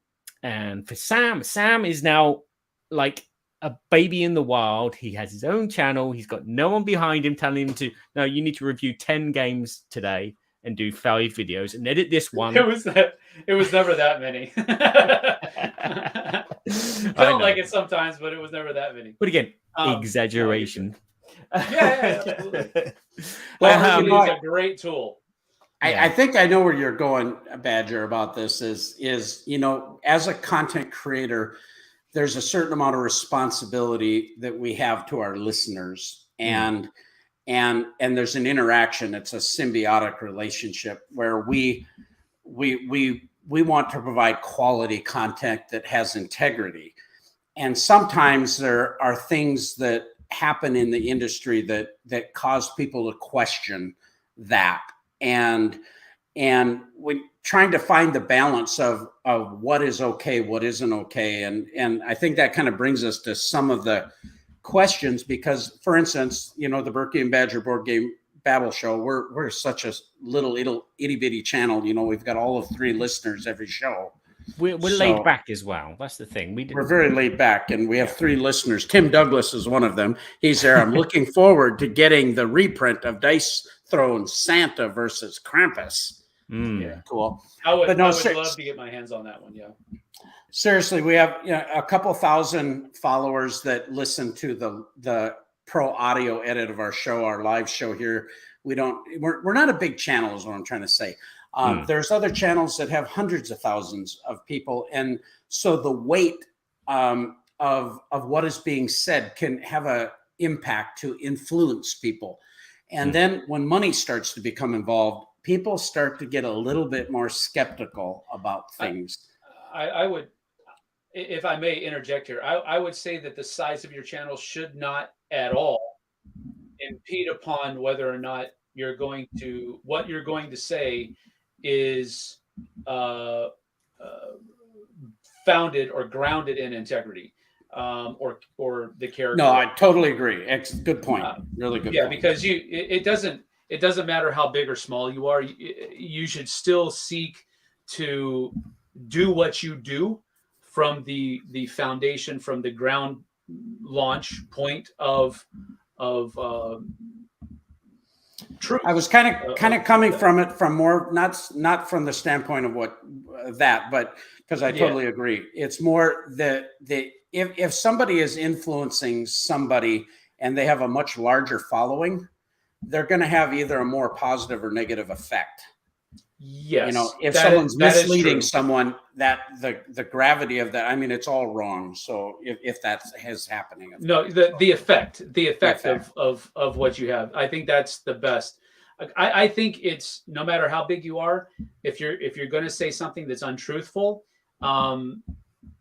for Sam is now like a baby in the wild. He has his own channel. He's got no one behind him telling him to, no, you need to review 10 games today and do 5 videos and edit this one. It was never that many. Felt like it sometimes, but it was never that many. But again, exaggeration. Yeah, absolutely. Well, it's a great tool. I think I know where you're going, Badger, about this is, as a content creator, there's a certain amount of responsibility that we have to our listeners. And there's an interaction. It's a symbiotic relationship where we want to provide quality content that has integrity. And sometimes there are things that happen in the industry that cause people to question that. And we're trying to find the balance of what is okay, what isn't okay. And I think that kind of brings us to some of the questions, because for instance, the Burky and Badger board game Babble show, we're such a little itty bitty channel. We've got all of 3 listeners every show. We're laid back as well. That's the thing. We're very laid back, and we have 3 listeners. Tim Douglas is one of them. He's there. I'm looking forward to getting the reprint of Dice Throne Santa versus Krampus. Yeah, cool. I would love to get my hands on that one. Yeah. Seriously, we have a couple thousand followers that listen to the pro audio edit of our show, our live show here. We're not a big channel, is what I'm trying to say. There's other channels that have hundreds of thousands of people, and so the weight of what is being said can have an impact to influence people. And then when money starts to become involved, people start to get a little bit more skeptical about things. I would, if I may interject here, I would say that the size of your channel should not at all impede upon whether or not what you're going to say is founded or grounded in integrity, or the character. No, I totally agree. Good point. Really good. Yeah, point. because it doesn't matter how big or small you are. You should still seek to do what you do from the foundation, from the ground launch point of truth. I was kind of coming from it from more not from the standpoint of but because I totally agree. It's more if somebody is influencing somebody and they have a much larger following, they're going to have either a more positive or negative effect. Yes. If someone's misleading someone, that the gravity of that, I mean, it's all wrong. So if that is happening, no, the effect of what you have, I think that's the best. I think it's, no matter how big you are, if you're going to say something that's untruthful,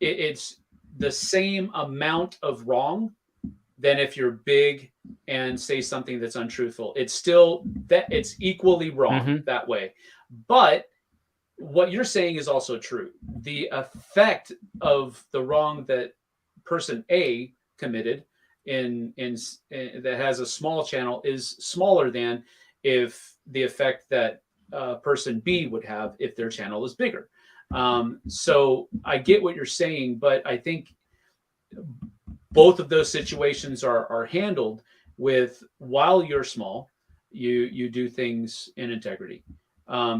it's the same amount of wrong than if you're big and say something that's untruthful. It's still it's equally wrong that way. But what you're saying is also true. The effect of the wrong that person A committed in that has a small channel is smaller than if the effect that person B would have if their channel is bigger. So I get what you're saying, but I think both of those situations are handled with, while you're small, you do things in integrity,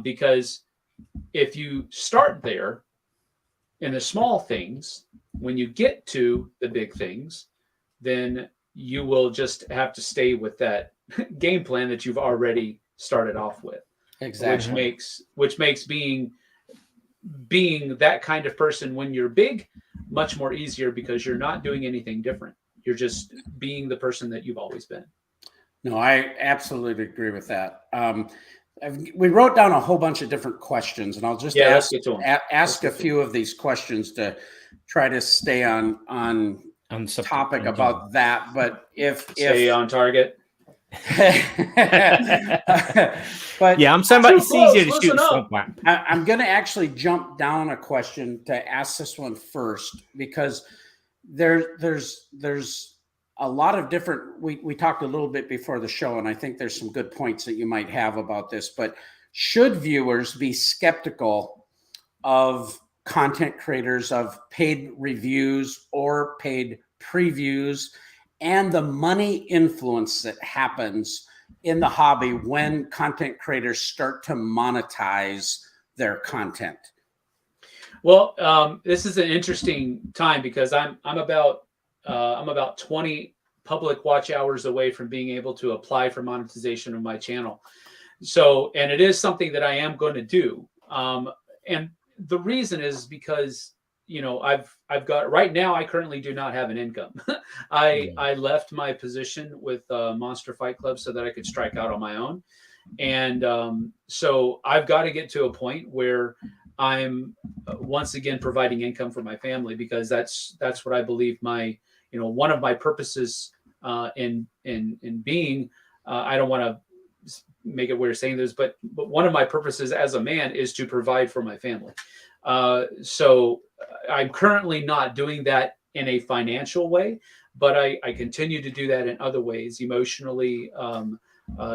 because if you start there in the small things, when you get to the big things, then you will just have to stay with that game plan that you've already started off with. Exactly. Which makes being that kind of person when you're big much more easier, because you're not doing anything different. You're just being the person that you've always been. No, I absolutely agree with that. We wrote down a whole bunch of different questions, and I'll just Let's get to them. ask a few of these questions to try to stay on topic about that. But if Stay on target. But yeah, I'm saying about it's easier to shoot Listen a up. swamp whap. I'm going to actually jump down a question to ask this one first, because there's a lot of different, we talked a little bit before the show, and I think there's some good points that you might have about this, but should viewers be skeptical of content creators, of paid reviews or paid previews, and the money influence that happens in the hobby when content creators start to monetize their content? Well, this is an interesting time, because I'm about 20 public watch hours away from being able to apply for monetization of my channel. So, and it is something that I am going to do. And the reason is because, I've got, right now, I currently do not have an income. I left my position with Monster Fight Club so that I could strike out on my own. And so I've got to get to a point where I'm once again providing income for my family, because that's what I believe my, one of my purposes in being, I don't want to make it weird saying this, but one of my purposes as a man is to provide for my family. So I'm currently not doing that in a financial way, but I continue to do that in other ways, emotionally,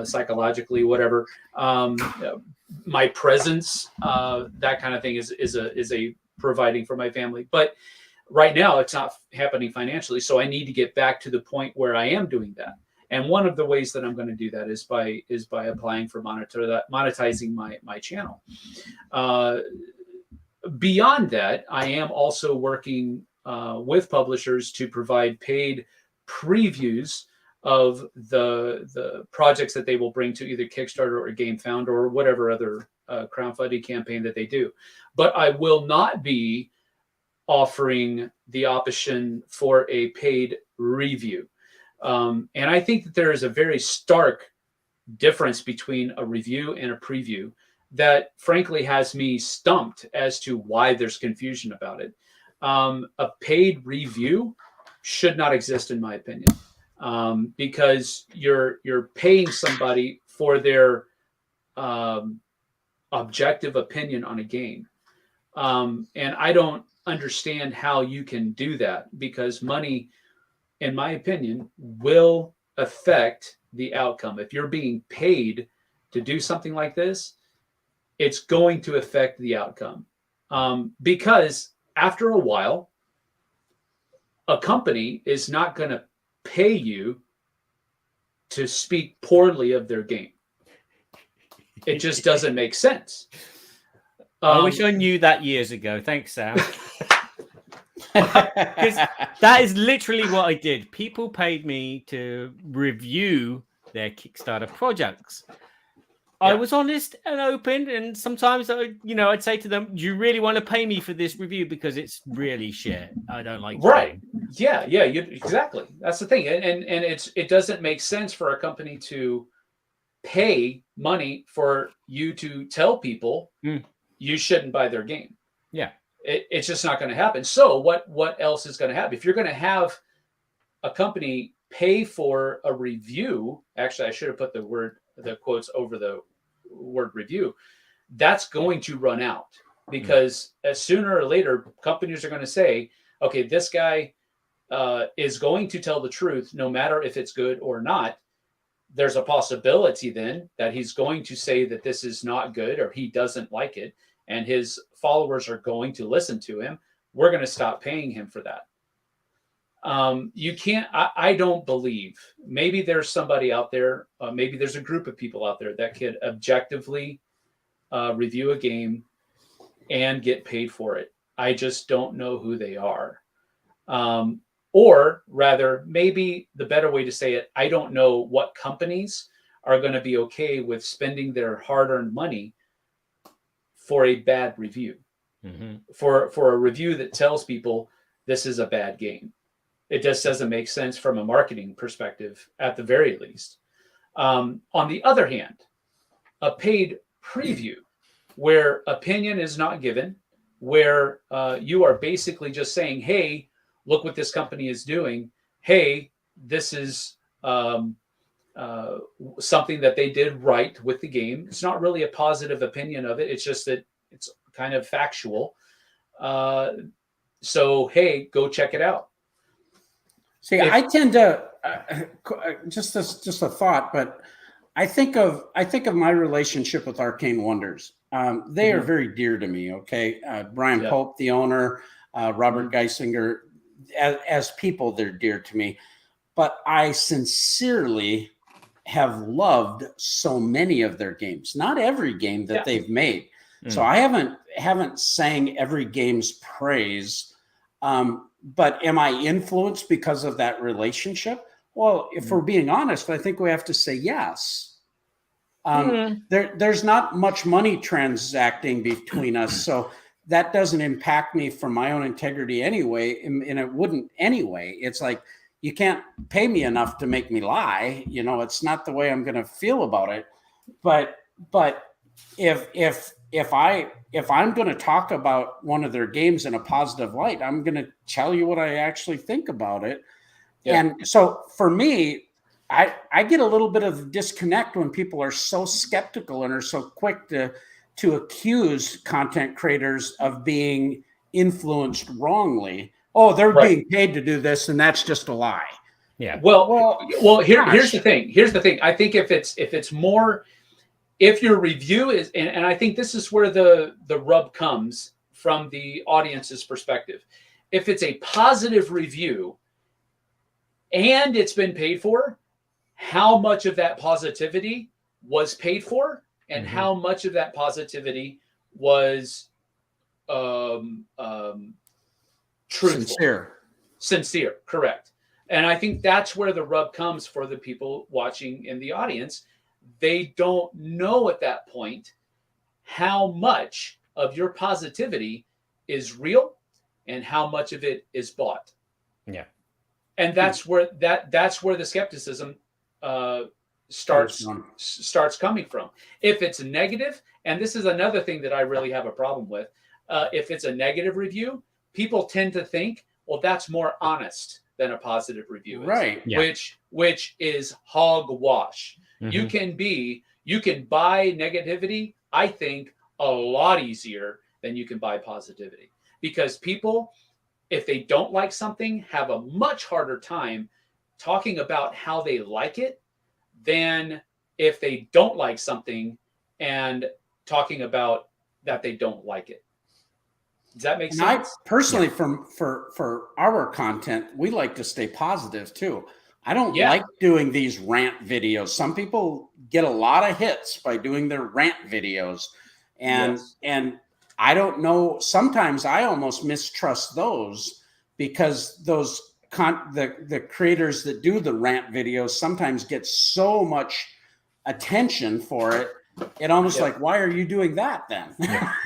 psychologically, whatever. My presence, that kind of thing is a providing for my family. But right now it's not happening financially. So I need to get back to the point where I am doing that. And one of the ways that I'm going to do that is by applying for monetizing my channel. Beyond that, I am also working with publishers to provide paid previews of the projects that they will bring to either Kickstarter or GameFound or whatever other crowdfunding campaign that they do. But I will not be offering the option for a paid review. And I think that there is a very stark difference between a review and a preview that frankly has me stumped as to why there's confusion about it. A paid review should not exist, in my opinion, because you're paying somebody for their objective opinion on a game. And I don't understand how you can do that, because money, in my opinion, will affect the outcome. If you're being paid to do something like this, it's going to affect the outcome. Because after a while, a company is not going to pay you to speak poorly of their game. It just doesn't make sense. I wish I knew that years ago. Thanks, Sam. Because that is literally what I did. People paid me to review their Kickstarter projects. I was honest and open, and sometimes I'd say to them, "Do you really want to pay me for this review? Because it's really shit. I don't like." Right? Yeah. Exactly. That's the thing, and it doesn't make sense for a company to pay money for you to tell people you shouldn't buy their game. Yeah, it's just not going to happen. So what else is going to happen? If you're going to have a company pay for a review, actually, I should have put the quotes over the word review. That's going to run out, because as sooner or later, companies are going to say, okay, this guy is going to tell the truth, no matter if it's good or not. There's a possibility then that he's going to say that this is not good, or he doesn't like it, and his followers are going to listen to him. We're going to stop paying him for that. You can't. I don't believe. Maybe there's somebody out there. Maybe there's a group of people out there that could objectively review a game and get paid for it. I just don't know who they are. Or rather, maybe the better way to say it, I don't know what companies are going to be okay with spending their hard-earned money for a bad review, for a review that tells people this is a bad game. It just doesn't make sense from a marketing perspective, at the very least. On the other hand, a paid preview where opinion is not given, where you are basically just saying, hey, look what this company is doing. Hey, this is something that they did right with the game. It's not really a positive opinion of it. It's just that it's kind of factual. So, hey, go check it out. See, I tend to just a thought, but I think of my relationship with Arcane Wonders. They are very dear to me. Okay, Brian Pope, the owner, Robert Geisinger, as people, they're dear to me. But I sincerely have loved so many of their games. Not every game that they've made. So I haven't sang every game's praise. But am I influenced because of that relationship? Well, if we're being honest, I think we have to say yes. There's not much money transacting between us, so that doesn't impact me from my own integrity anyway, and it wouldn't anyway. It's like, you can't pay me enough to make me lie. You know, it's not the way I'm going to feel about it. But if I'm going to talk about one of their games in a positive light, I'm going to tell you what I actually think about it. Yeah. And so for me, I get a little bit of disconnect when people are so skeptical and are so quick to accuse content creators of being influenced wrongly. Oh, they're being paid to do this, and that's just a lie. Yeah. Well. Here's the thing. I think if your review is, and I think this is where the rub comes from the audience's perspective. If it's a positive review and it's been paid for, how much of that positivity was paid for, and how much of that positivity was truthful, sincere, correct. And I think that's where the rub comes for the people watching in the audience. They don't know at that point how much of your positivity is real and how much of it is bought. Yeah. And that's where the skepticism starts coming from. If it's negative, and this is another thing that I really have a problem with, if it's a negative review, people tend to think, well, that's more honest than a positive review is, right? Yeah. Which is hogwash. You can buy negativity, I think, a lot easier than you can buy positivity, because people, if they don't like something, have a much harder time talking about how they like it than if they don't like something and talking about that they don't like it. Does that make sense? I personally, for our content, we like to stay positive too. I don't like doing these rant videos. Some people get a lot of hits by doing their rant videos, and I don't know. Sometimes I almost mistrust those, because those the creators that do the rant videos sometimes get so much attention for it. It almost like, why are you doing that then?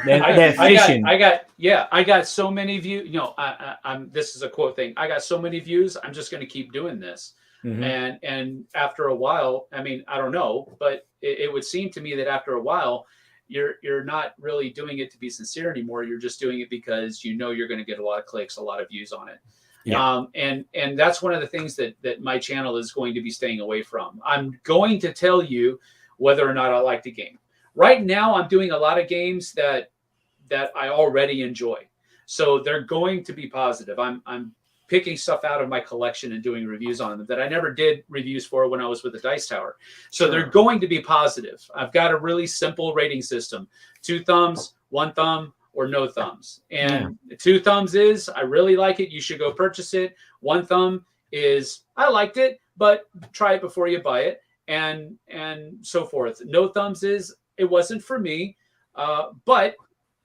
I got so many views. You know, I'm. This is a quote thing. I got so many views. I'm just going to keep doing this. And after a while, I mean, I don't know, but it would seem to me that after a while, you're not really doing it to be sincere anymore. You're just doing it because you know you're going to get a lot of clicks, a lot of views on it. Yeah. And that's one of the things that my channel is going to be staying away from. I'm going to tell you whether or not I like the game. Right now, I'm doing a lot of games that I already enjoy, so they're going to be positive. I'm picking stuff out of my collection and doing reviews on them that I never did reviews for when I was with the Dice Tower. So they're going to be positive. I've got a really simple rating system: 2 thumbs, 1 thumb, or no thumbs. And 2 thumbs is, I really like it, you should go purchase it. 1 thumb is, I liked it, but try it before you buy it, and so forth. No thumbs is, it wasn't for me, but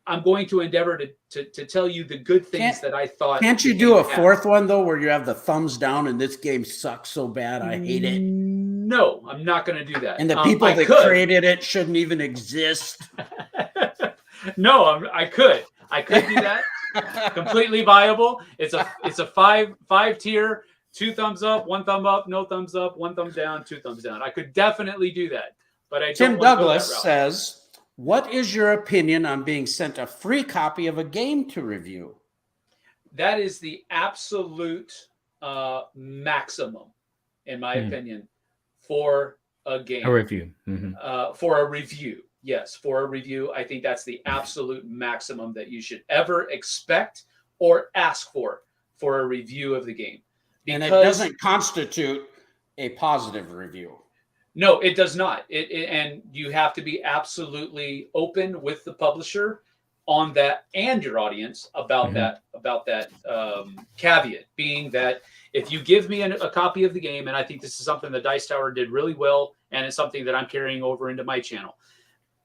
I'm going to endeavor to tell you the good things that I thought. Can't you do a 4th one though, where you have the thumbs down and this game sucks so bad I hate it? No, I'm not going to do that. And the people that created it shouldn't even exist. No, I could do that. Completely viable. It's a five tier, 2 thumbs up, 1 thumb up, no thumbs up, 1 thumb down, 2 thumbs down. I could definitely do that, but I Tim don't want to go that Douglas route. says, what is your opinion on being sent a free copy of a game to review? That is the absolute maximum, in my opinion, for a game. A review. For a review. Yes, for a review. I think that's the absolute maximum that you should ever expect or ask for a review of the game. And it doesn't constitute a positive review. No, it does not. And you have to be absolutely open with the publisher on that and your audience about that caveat, being that if you give me a copy of the game, and I think this is something that Dice Tower did really well, and it's something that I'm carrying over into my channel.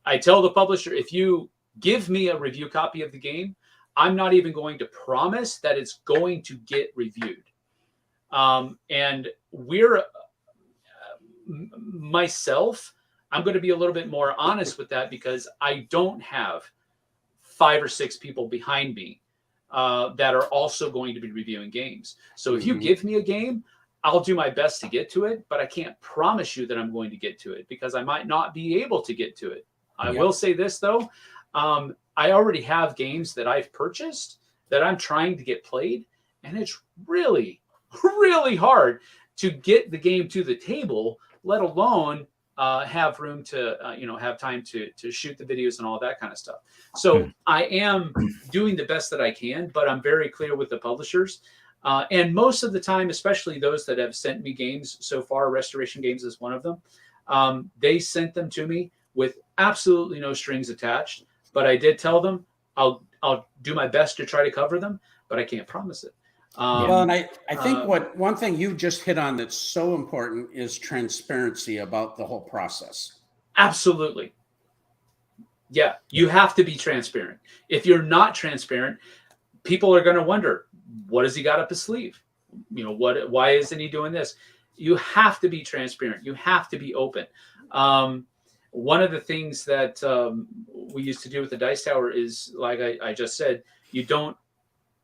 I tell the publisher, if you give me a review copy of the game, I'm not even going to promise that it's going to get reviewed. And myself, I'm going to be a little bit more honest with that, because I don't have 5 or 6 people behind me that are also going to be reviewing games. So if you give me a game, I'll do my best to get to it, but I can't promise you that I'm going to get to it, because I might not be able to get to it. I will say this though, I already have games that I've purchased that I'm trying to get played, and it's really, really hard to get the game to the table, let alone have room to have time to shoot the videos and all that kind of stuff. So I am doing the best that I can, but I'm very clear with the publishers. And most of the time, especially those that have sent me games so far, Restoration Games is one of them. They sent them to me with absolutely no strings attached. But I did tell them I'll do my best to try to cover them, but I can't promise it. Well, and I think one thing you just hit on that's so important is transparency about the whole process. Absolutely. Yeah, you have to be transparent. If you're not transparent, people are going to wonder, what has he got up his sleeve? Why isn't he doing this? You have to be transparent. You have to be open. One of the things that we used to do with the Dice Tower is, like I just said, you don't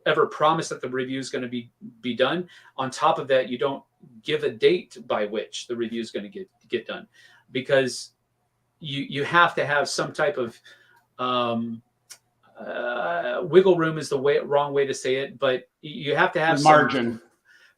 ever promise that the review is going to be done. On top of that, you don't give a date by which the review is going to get done, because you have to have some type of wiggle room is the wrong way to say it, but you have to have margin,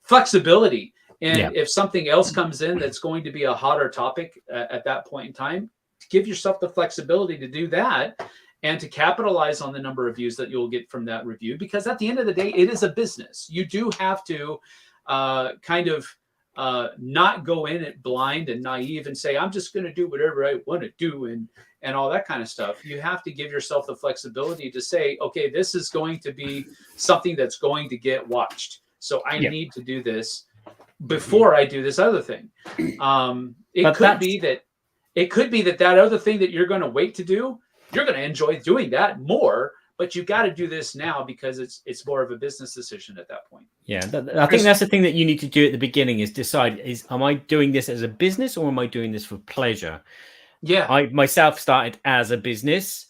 flexibility. And if something else comes in that's going to be a hotter topic at that point in time, give yourself the flexibility to do that and to capitalize on the number of views that you'll get from that review. Because at the end of the day, it is a business. You do have to not go in it blind and naive and say, I'm just going to do whatever I want to do and all that kind of stuff. You have to give yourself the flexibility to say, okay, this is going to be something that's going to get watched. So I need to do this before I do this other thing. It could be that other thing that you're going to wait to do, you're going to enjoy doing that more, but you got to do this now because it's more of a business decision at that point. Yeah, I think that's the thing that you need to do at the beginning is decide, am I doing this as a business or am I doing this for pleasure? Yeah. I myself started as a business,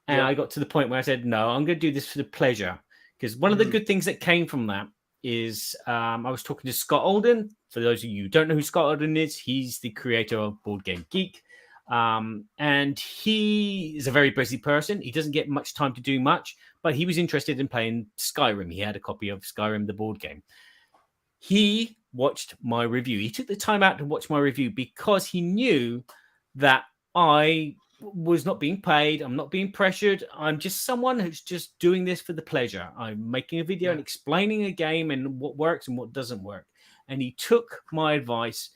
and I got to the point where I said, no, I'm going to do this for the pleasure. Because one of the good things that came from that is I was talking to Scott Alden. For those of you who don't know who Scott Alden is, he's the creator of Board Game Geek. And he is a very busy person. He doesn't get much time to do much, but he was interested in playing Skyrim. He had a copy of Skyrim, the board game. He watched my review. He took the time out to watch my review because he knew that I was not being paid. I'm not being pressured. I'm just someone who's just doing this for the pleasure. I'm making a video and explaining a game and what works and what doesn't work. And he took my advice,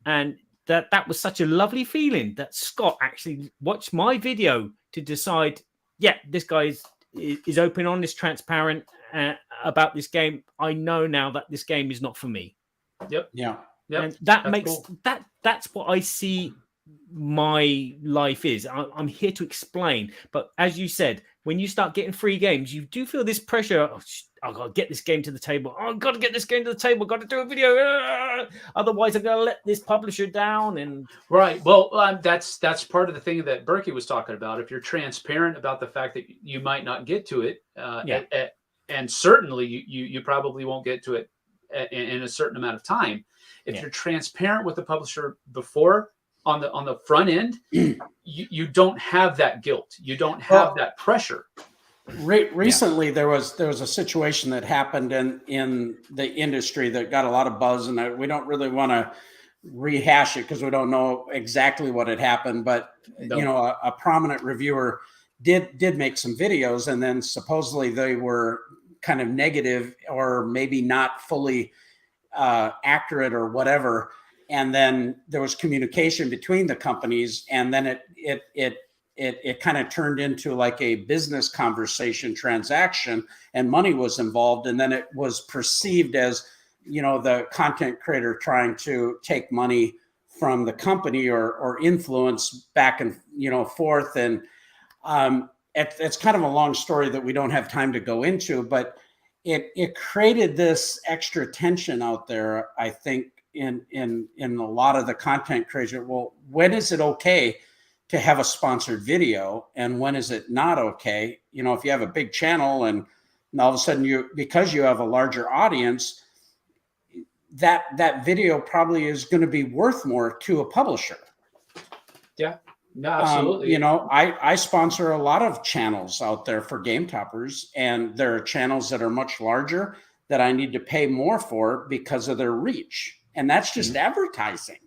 and that was such a lovely feeling that Scott actually watched my video to decide, this guy is open, honest, transparent about this game, I know now that this game is not for me. Yep. Yeah. Yep. And that That's makes cool. that's what I see my life is. I'm here to explain. But as you said, when you start getting free games, you do feel this pressure. Oh, I've got to get this game to the table. Oh, I've got to get this game to the table. Got to do a video. Otherwise, I'm going to let this publisher down. And Right. Well, that's part of the thing that Burky was talking about. If you're transparent about the fact that you might not get to it, and certainly you probably won't get to it in a certain amount of time. If you're transparent with the publisher before on the front end, you don't have that guilt. You don't have that pressure. Recently, there was a situation that happened in the industry that got a lot of buzz, and we don't really want to rehash it because we don't know exactly what had happened. But a prominent reviewer did make some videos, and then supposedly they were kind of negative or maybe not fully accurate or whatever. And then there was communication between the companies, and then it kind of turned into like a business conversation transaction, and money was involved. And then it was perceived as, the content creator trying to take money from the company or influence back and, forth. And it's kind of a long story that we don't have time to go into, but it created this extra tension out there, I think, in a lot of the content creators. Well, when is it okay to have a sponsored video, and when is it not okay? If you have a big channel and all of a sudden because you have a larger audience, that video probably is going to be worth more to a publisher. Yeah, no, absolutely. I sponsor a lot of channels out there for Game Toppers, and there are channels that are much larger that I need to pay more for because of their reach. And that's just advertising.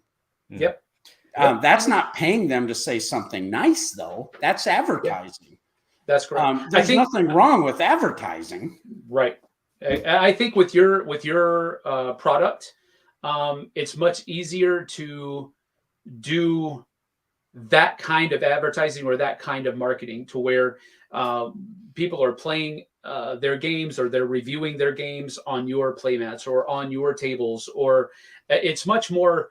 Yep. That's not paying them to say something nice, though. That's advertising. Yep. That's correct. There's nothing wrong with advertising. Right. I think with your product, it's much easier to do that kind of advertising or that kind of marketing to where people are playing their games, or they're reviewing their games on your playmats or on your tables, or it's much more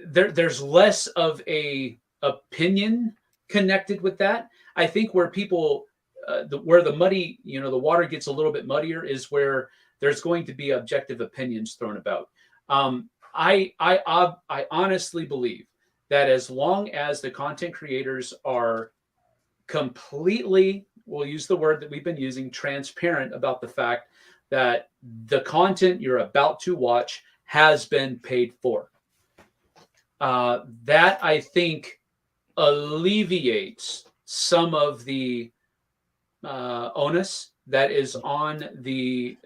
there's less of a opinion connected with that. I think where people where the muddy, the water gets a little bit muddier is where there's going to be objective opinions thrown about. I honestly believe that as long as the content creators are completely, we'll use the word that we've been using, transparent about the fact that the content you're about to watch has been paid for, that I think alleviates some of the onus that is on the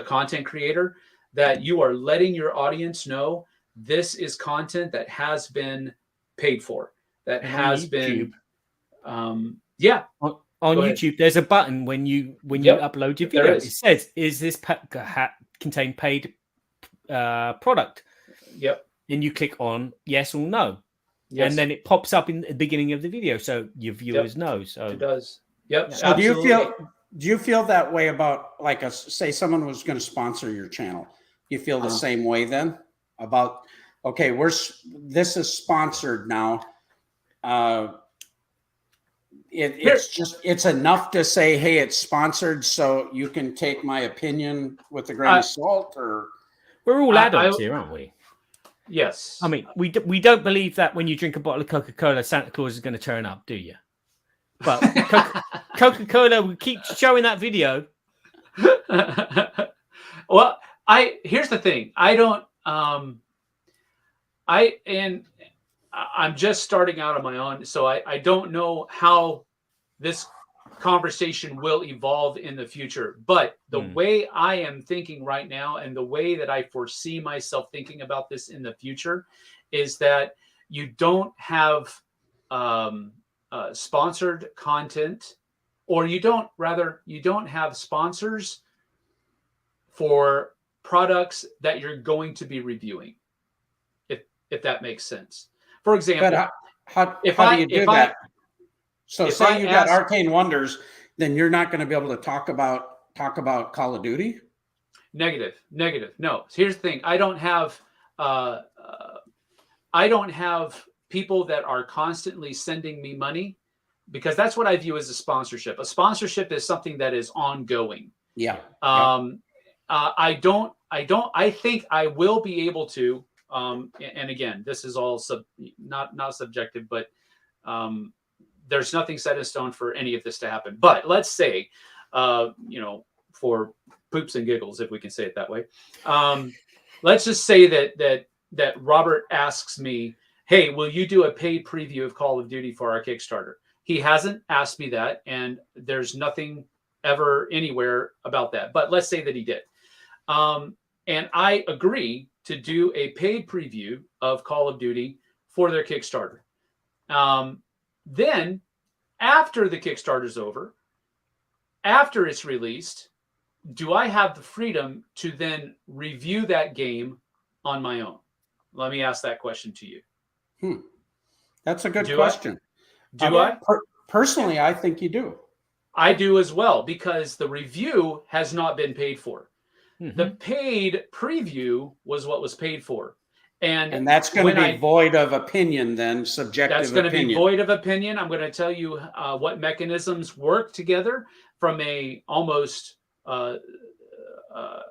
content creator, that you are letting your audience know this is content that has been paid for, that has been on YouTube. There's a button when you upload your video. It says, "Is this contain paid product?" Yep. And you click on yes or no. Yes. And then it pops up in the beginning of the video, so your viewers know. So it does. Yep. So do you feel that way about, like, say someone was going to sponsor your channel? You feel the same way then about, okay, this is sponsored now. It's enough to say, hey, it's sponsored, so you can take my opinion with a grain of salt, or we're all adults here, aren't we? Yes. I mean, we don't believe that when you drink a bottle of Coca-Cola, Santa Claus is going to turn up, do you? But Coca-Cola will keep showing that video. Well, here's the thing. I'm just starting out on my own, so I don't know how this conversation will evolve in the future. But the way I am thinking right now, and the way that I foresee myself thinking about this in the future, is that you don't have sponsored content, or you don't have sponsors for products that you're going to be reviewing, if that makes sense. For example, how do you do that? So If say I you got ask- Arcane Wonders, then you're not going to be able to talk about Call of Duty. Negative. No. Here's the thing. I don't have people that are constantly sending me money, because that's what I view as a sponsorship. A sponsorship is something that is ongoing. Yeah. I think I will be able to, and again, this is all not subjective, but there's nothing set in stone for any of this to happen. But let's say, for poops and giggles, if we can say it that way, let's just say that Robert asks me, hey, will you do a paid preview of Call of Duty for our Kickstarter? He hasn't asked me that, and there's nothing ever anywhere about that. But let's say that he did. And I agree to do a paid preview of Call of Duty for their Kickstarter. Then, after the Kickstarter's over, after it's released, do I have the freedom to then review that game on my own? Let me ask that question to you. That's a good question. Personally, I think you do. I do as well, because the review has not been paid for. Mm-hmm. The paid preview was what was paid for. And that's going to be void of opinion, then, subjective opinion. That's going to be void of opinion. I'm going to tell you what mechanisms work together from a almost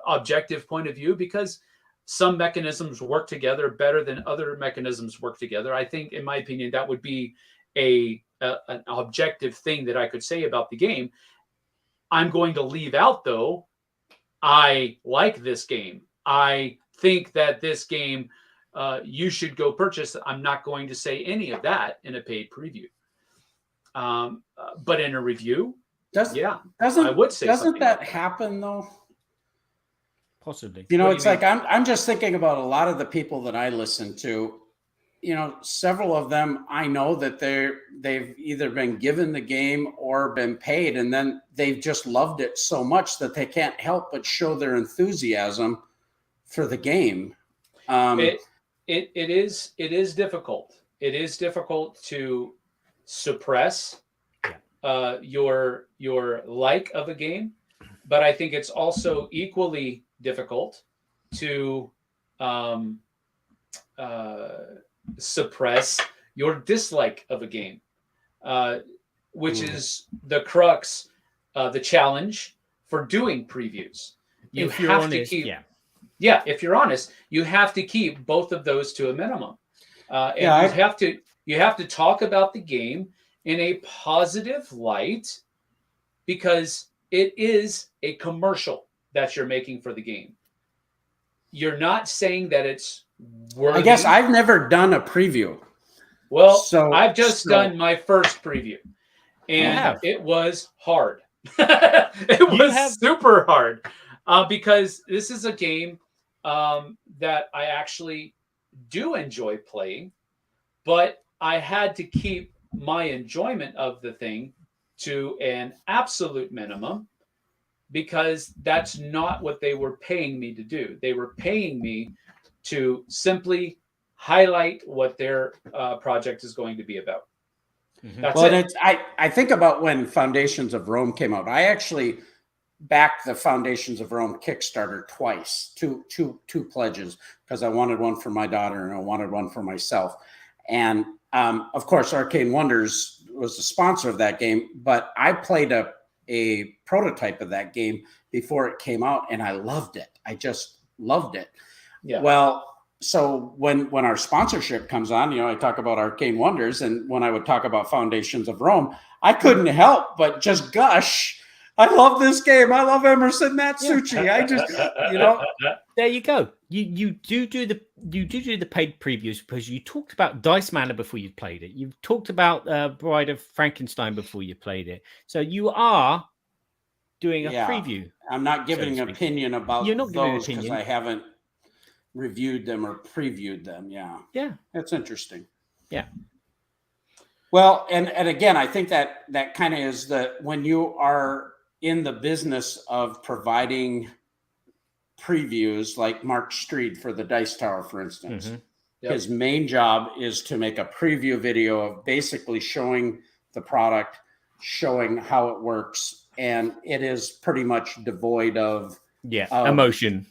objective point of view, because some mechanisms work together better than other mechanisms work together. I think, in my opinion, that would be an objective thing that I could say about the game. I'm going to leave out, though, I like this game. I think that this game you should go purchase. I'm not going to say any of that in a paid preview. But in a review, I would say. Doesn't that happen, though? Possibly. It's like I'm just thinking about a lot of the people that I listen to. Several of them, I know that they've either been given the game or been paid, and then they've just loved it so much that they can't help but show their enthusiasm for the game. It is difficult. It is difficult to suppress your like of a game, but I think it's also equally difficult to suppress your dislike of a game, which is the crux, the challenge for doing previews. If you're honest, you have to keep both of those to a minimum. You have to talk about the game in a positive light, because it is a commercial that you're making for the game. You're not saying that it's worthy. I guess I've never done a preview. Well, I've just done my first preview, and it was hard. It was super hard, because this is a game that I actually do enjoy playing, but I had to keep my enjoyment of the thing to an absolute minimum, because that's not what they were paying me to do. They were paying me to simply highlight what their project is going to be about. Mm-hmm. That's it. I think about when Foundations of Rome came out. I actually backed the Foundations of Rome Kickstarter twice, two pledges, because I wanted one for my daughter and I wanted one for myself. And of course, Arcane Wonders was the sponsor of that game, but I played a prototype of that game before it came out, and I loved it. I just loved it. Yeah. Well, so when our sponsorship comes on, I talk about Arcane Wonders, and when I would talk about Foundations of Rome, I couldn't help but just gush. I love this game. I love Emerson Natsuchi. I just, There you go. You do the paid previews, because you talked about Dice Manor before you played it. You've talked about Bride of Frankenstein before you played it. So you are doing a preview. I'm not giving an opinion about those, because I haven't reviewed them or previewed them. Yeah, that's interesting. Yeah. Well, and again, I think that kind of is when you are in the business of providing previews, like Mark Street for the Dice Tower, for instance. Mm-hmm. His main job is to make a preview video of basically showing the product, showing how it works, and it is pretty much devoid of emotion.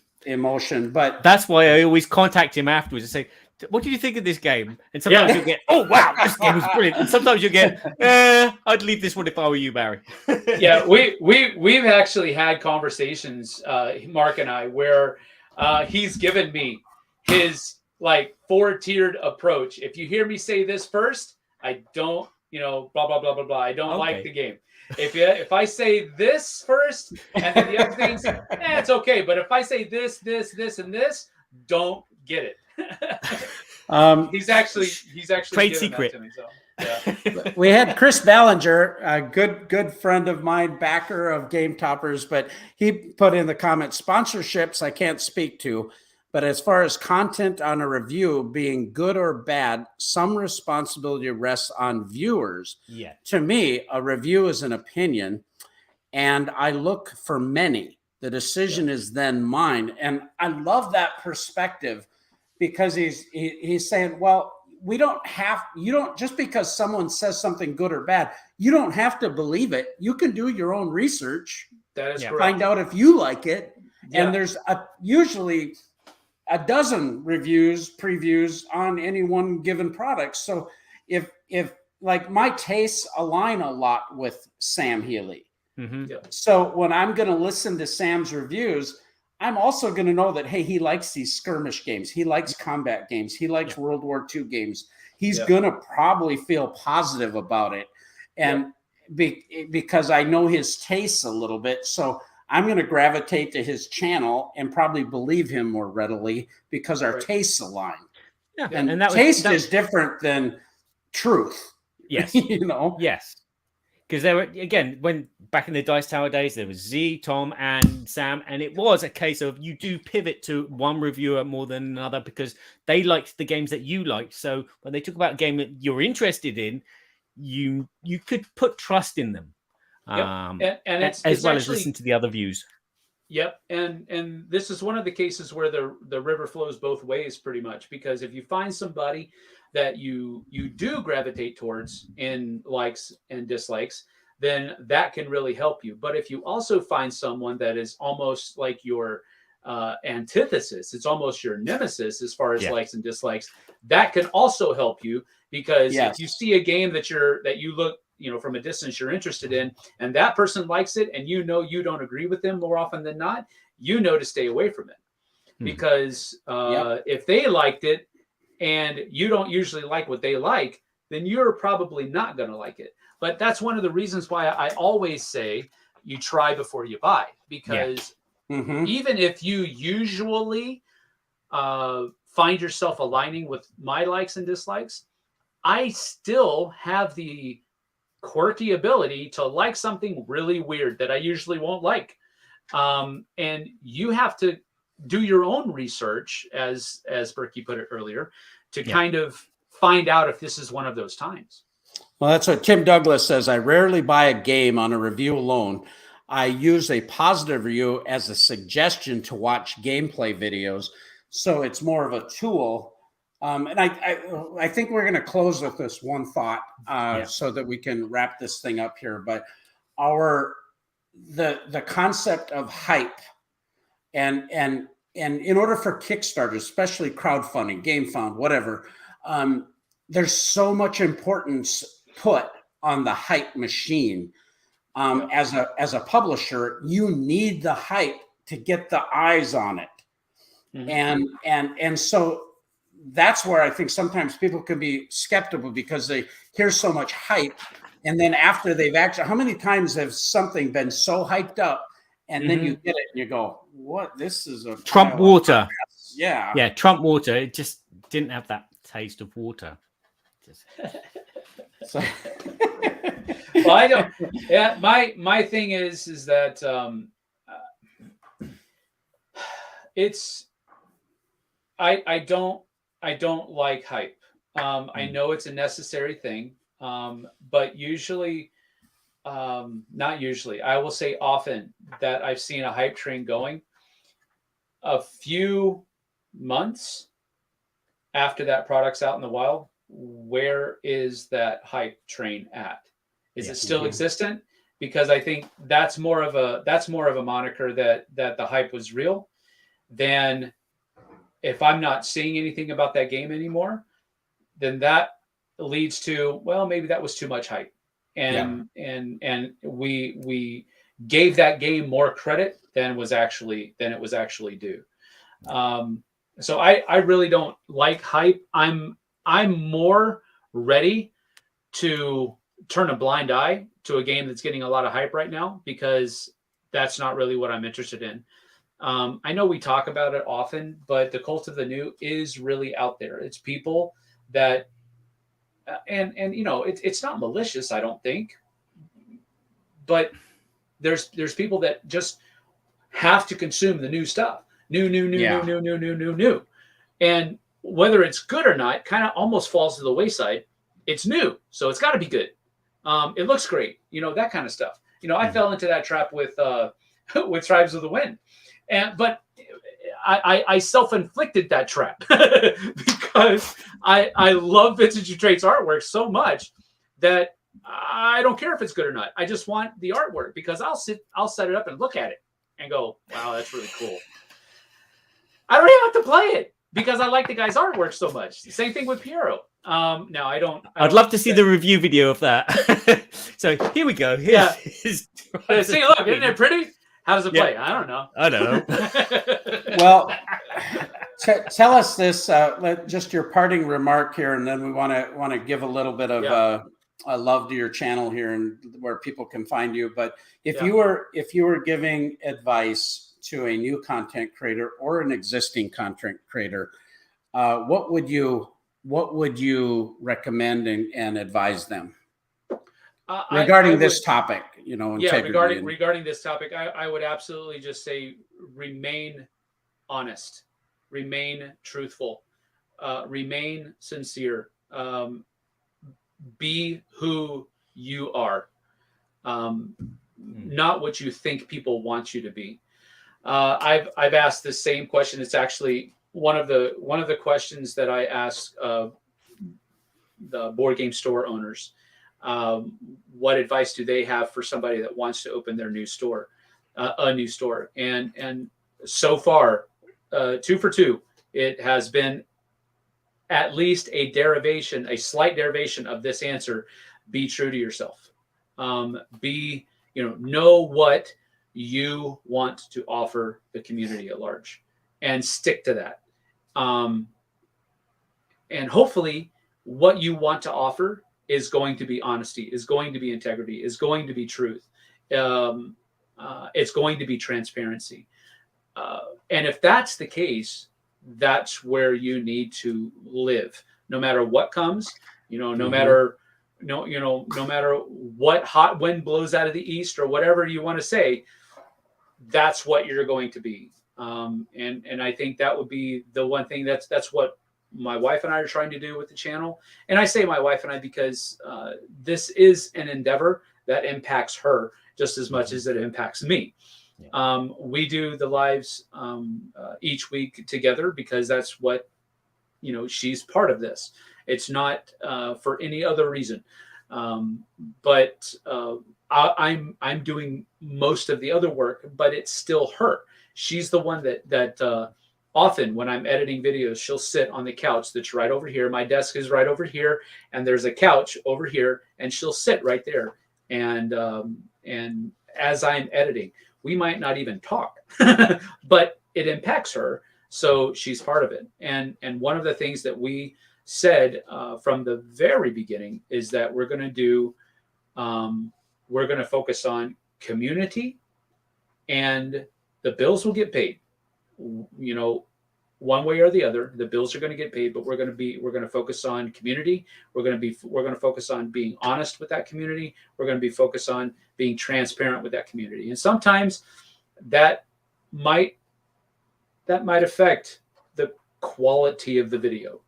But that's why I always contact him afterwards and say, what do you think of this game? And sometimes you'll get, oh wow, this game was brilliant. And sometimes you'll get, I'd leave this one if I were you, Barry. Yeah, we've actually had conversations, Mark and I, where he's given me his like 4-tiered approach. If you hear me say this first, I don't, blah blah blah blah blah. I don't like the game. If I say this first and then the other things, it's okay. But if I say this, and this, don't get it. He's actually trade secret. To me, so, yeah. We had Chris Ballinger, a good friend of mine, backer of Game Toppers, but he put in the comments, sponsorships I can't speak to, but as far as content on a review being good or bad, some responsibility rests on viewers. Yeah. To me, a review is an opinion, and I look for many. The decision is then mine. And I love that perspective, because he's saying, well, you don't, just because someone says something good or bad, you don't have to believe it. You can do your own research. That is correct. Find out if you like it. Yeah. And there's usually a dozen previews on any one given product. So if like my tastes align a lot with Sam Healey. Mm-hmm. Yeah. So when I'm going to listen to Sam's reviews, I'm also going to know that, hey, he likes these skirmish games. He likes combat games. He likes World War II games. He's going to probably feel positive about it. And because I know his tastes a little bit. So I'm going to gravitate to his channel and probably believe him more readily because our tastes align. Yeah. And taste is different than truth. Yes. Yes. Because there were, again, when back in the Dice Tower days, there was Z, Tom, and Sam, and it was a case of you do pivot to one reviewer more than another because they liked the games that you liked. So when they talk about a game that you're interested in, you could put trust in them, and it's as well actually, as listen to the other views. Yep, and this is one of the cases where the river flows both ways, pretty much. Because if you find somebody that you do gravitate towards in likes and dislikes, then that can really help you. But if you also find someone that is almost like your antithesis, it's almost your nemesis as far as likes and dislikes, that can also help you. Because if you see a game that you look, from a distance you're interested in, and that person likes it, and you don't agree with them more often than not, to stay away from it. Because if they liked it, and you don't usually like what they like, then you're probably not going to like it. But that's one of the reasons why I always say you try before you buy. Because even if you usually find yourself aligning with my likes and dislikes, I still have the quirky ability to like something really weird that I usually won't like. And you have to do your own research, as Burky put it earlier, to kind of find out if this is one of those times. Well, that's what Tim Douglas says. I rarely buy a game on a review alone. I use a positive review as a suggestion to watch gameplay videos. So it's more of a tool. And I think we're going to close with this one thought so that we can wrap this thing up here. But the concept of hype and in order for Kickstarter, especially crowdfunding, GameFound, whatever, there's so much importance put on the hype machine. As a publisher, you need the hype to get the eyes on it. And so that's where I think sometimes people can be skeptical because they hear so much hype. And then after they've actually, how many times has something been so hyped up and then you get it and you go, what? This is a Trump water. Yeah. Yeah. Trump water. It just didn't have that taste of water. So. Well, I don't. Yeah, my thing is that it's I don't like hype. I know it's a necessary thing, but usually, not usually. I will say often that I've seen a hype train going. A few months after that product's out in the wild, where is that hype train at? Is Yeah. it still existent? Because I think that's more of a moniker that the hype was real than if I'm not seeing anything about that game anymore, then that leads to, well, maybe that was too much hype. And we gave that game more credit than it was actually due. So I really don't like hype. I'm more ready to turn a blind eye to a game that's getting a lot of hype right now, because that's not really what I'm interested in. I know we talk about it often, but the cult of the new is really out there. It's people that, and it's not malicious, I don't think, but there's people that just have to consume the new stuff, new, and whether it's good or not, kind of almost falls to the wayside. It's new, so it's got to be good. It looks great, that kind of stuff. I fell into that trap with with Tribes of the Wind, but I self-inflicted that trap because I love Vintage Traits artwork so much that I don't care if it's good or not. I just want the artwork because I'll set it up and look at it and go, wow, that's really cool. I don't even have to play it because I like the guy's artwork so much. Same thing with Piero. No, I don't. I'd love to see the review video of that. So here we go. See, look, isn't it pretty? How does it play? I don't know. I don't know. Well, tell us this, just your parting remark here, and then we want to give a little bit of love to your channel here and where people can find you. But if you were giving advice to a new content creator or an existing content creator, what would you recommend and advise them regarding this topic? Regarding this topic, I would absolutely just say remain honest, remain truthful, remain sincere, be who you are, not what you think people want you to be. I've asked the same question. It's actually one of the questions that I ask the board game store owners. What advice do they have for somebody that wants to open their new store, a new store? And so far, 2 for 2, it has been at least a slight derivation of this answer. Be true to yourself. Know what you want to offer the community at large and stick to that. And hopefully what you want to offer is going to be honesty, is going to be integrity, is going to be truth. It's going to be transparency. And if that's the case, that's where you need to live, no matter what comes, no matter what hot wind blows out of the east or whatever you want to say, that's what you're going to be. And I think that would be the one thing that's what my wife and I are trying to do with the channel. And I say my wife and I because this is an endeavor that impacts her just as much as it impacts me. Yeah. We do the lives each week together because that's what, she's part of this. It's not for any other reason. But I'm doing most of the other work, but it's still her. She's the one that often when I'm editing videos, she'll sit on the couch that's right over here. My desk is right over here, and there's a couch over here, and she'll sit right there. And as I'm editing, we might not even talk, but it impacts her. So she's part of it. And one of the things that we said from the very beginning is that we're going to focus on community, and the bills will get paid, one way or the other. The bills are going to get paid, but we're going to focus on community. We're going to focus on being honest with that community. We're going to be focused on being transparent with that community. And sometimes that might affect the quality of the video,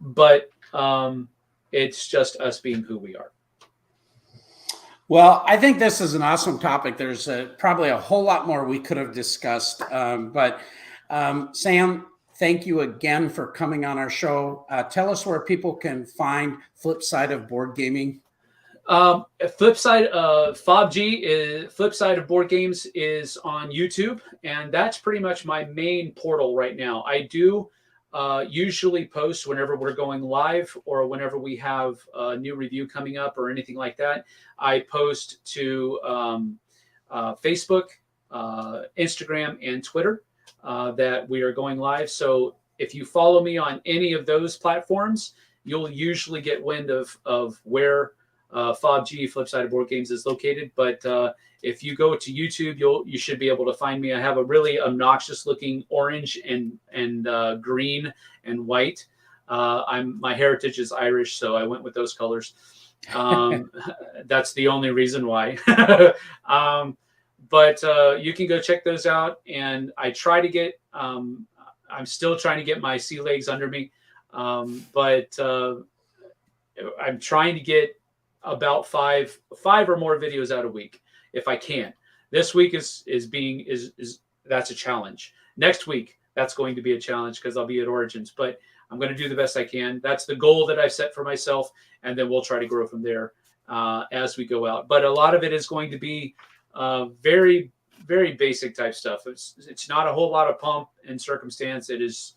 but it's just us being who we are. Well, I think this is an awesome topic. There's probably a whole lot more we could have discussed. But Sam, thank you again for coming on our show. Tell us where people can find Flip Side of Board Gaming. Flip side, FobG is flip side of board games is on YouTube, and that's pretty much my main portal right now. I do usually post whenever we're going live or whenever we have a new review coming up or anything like that. I post to Facebook, Instagram, and Twitter that we are going live. So if you follow me on any of those platforms, you'll usually get wind of where FobG, Flip Side of Board Games, is located. But if you go to YouTube, you should be able to find me. I have a really obnoxious looking orange and green and white. My heritage is Irish, so I went with those colors. That's the only reason why. But you can go check those out. And I try to get, I'm still trying to get my sea legs under me. But I'm trying to get about five or more videos out a week if I can. This week is that's a challenge. Next week, that's going to be a challenge because I'll be at Origins, but I'm going to do the best I can. That's the goal that I've set for myself. And then we'll try to grow from there as we go out. But a lot of it is going to be very, very basic type stuff. It's not a whole lot of pomp and circumstance. It's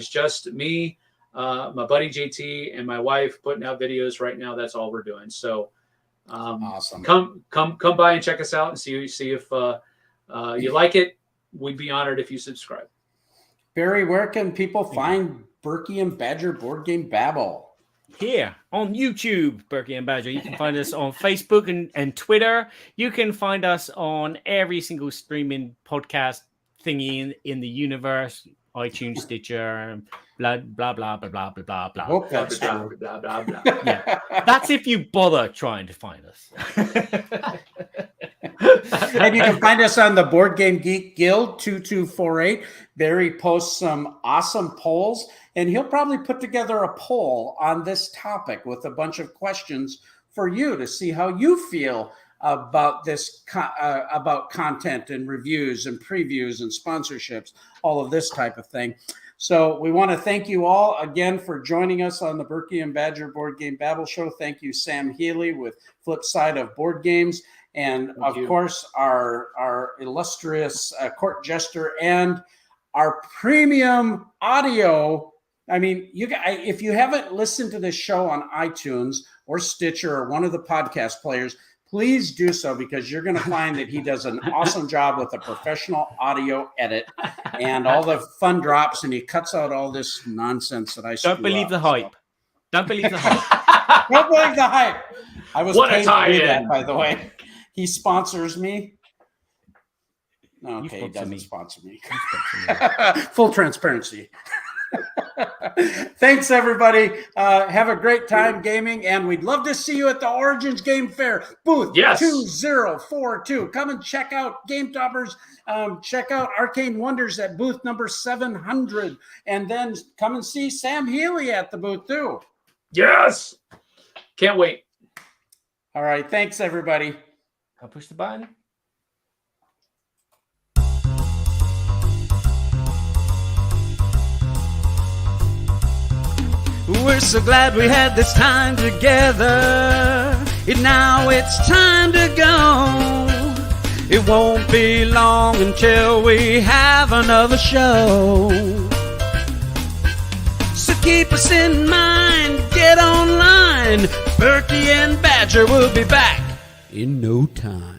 just me, my buddy JT, and my wife putting out videos right now. That's all we're doing. So awesome. Come by and check us out and see if you like it. We'd be honored if you subscribe. Barry, where can people find Burky and Badger Board Game Babble? Here on YouTube, Burky and Badger. You can find us on Facebook and Twitter. You can find us on every single streaming podcast thingy in the universe, iTunes, Stitcher, blah blah blah blah blah blah blah. Hope that's true. Blah, blah, blah. Yeah, that's if you bother trying to find us. And you can find us on the Board Game Geek Guild 2248. Barry posts some awesome polls, and he'll probably put together a poll on this topic with a bunch of questions for you to see how you feel about this, about content and reviews and previews and sponsorships, all of this type of thing. So we want to thank you all again for joining us on the Burky and Badger Board Game Babble Show. Thank you, Sam Healey with Flip Side of Board Games. And of course, our illustrious court jester and our premium audio. I mean, if you haven't listened to this show on iTunes or Stitcher or one of the podcast players, please do so, because you're going to find that he does an awesome job with a professional audio edit and all the fun drops, and he cuts out all this nonsense that I Don't believe the hype. Don't believe the hype. Don't believe the hype. I was What a paid to do tie-in. that, by the way. He sponsors me. Okay, he doesn't sponsor me. Full transparency. Thanks, everybody. Have a great time gaming, and we'd love to see you at the Origins Game Fair, booth 2042. Come and check out Game Toppers. Check out Arcane Wonders at booth number 700, and then come and see Sam Healey at the booth, too. Yes. Can't wait. All right. Thanks, everybody. I'll push the button. We're so glad we had this time together. And now it's time to go. It won't be long until we have another show. So keep us in mind, get online. Burky and Badger will be back in no time.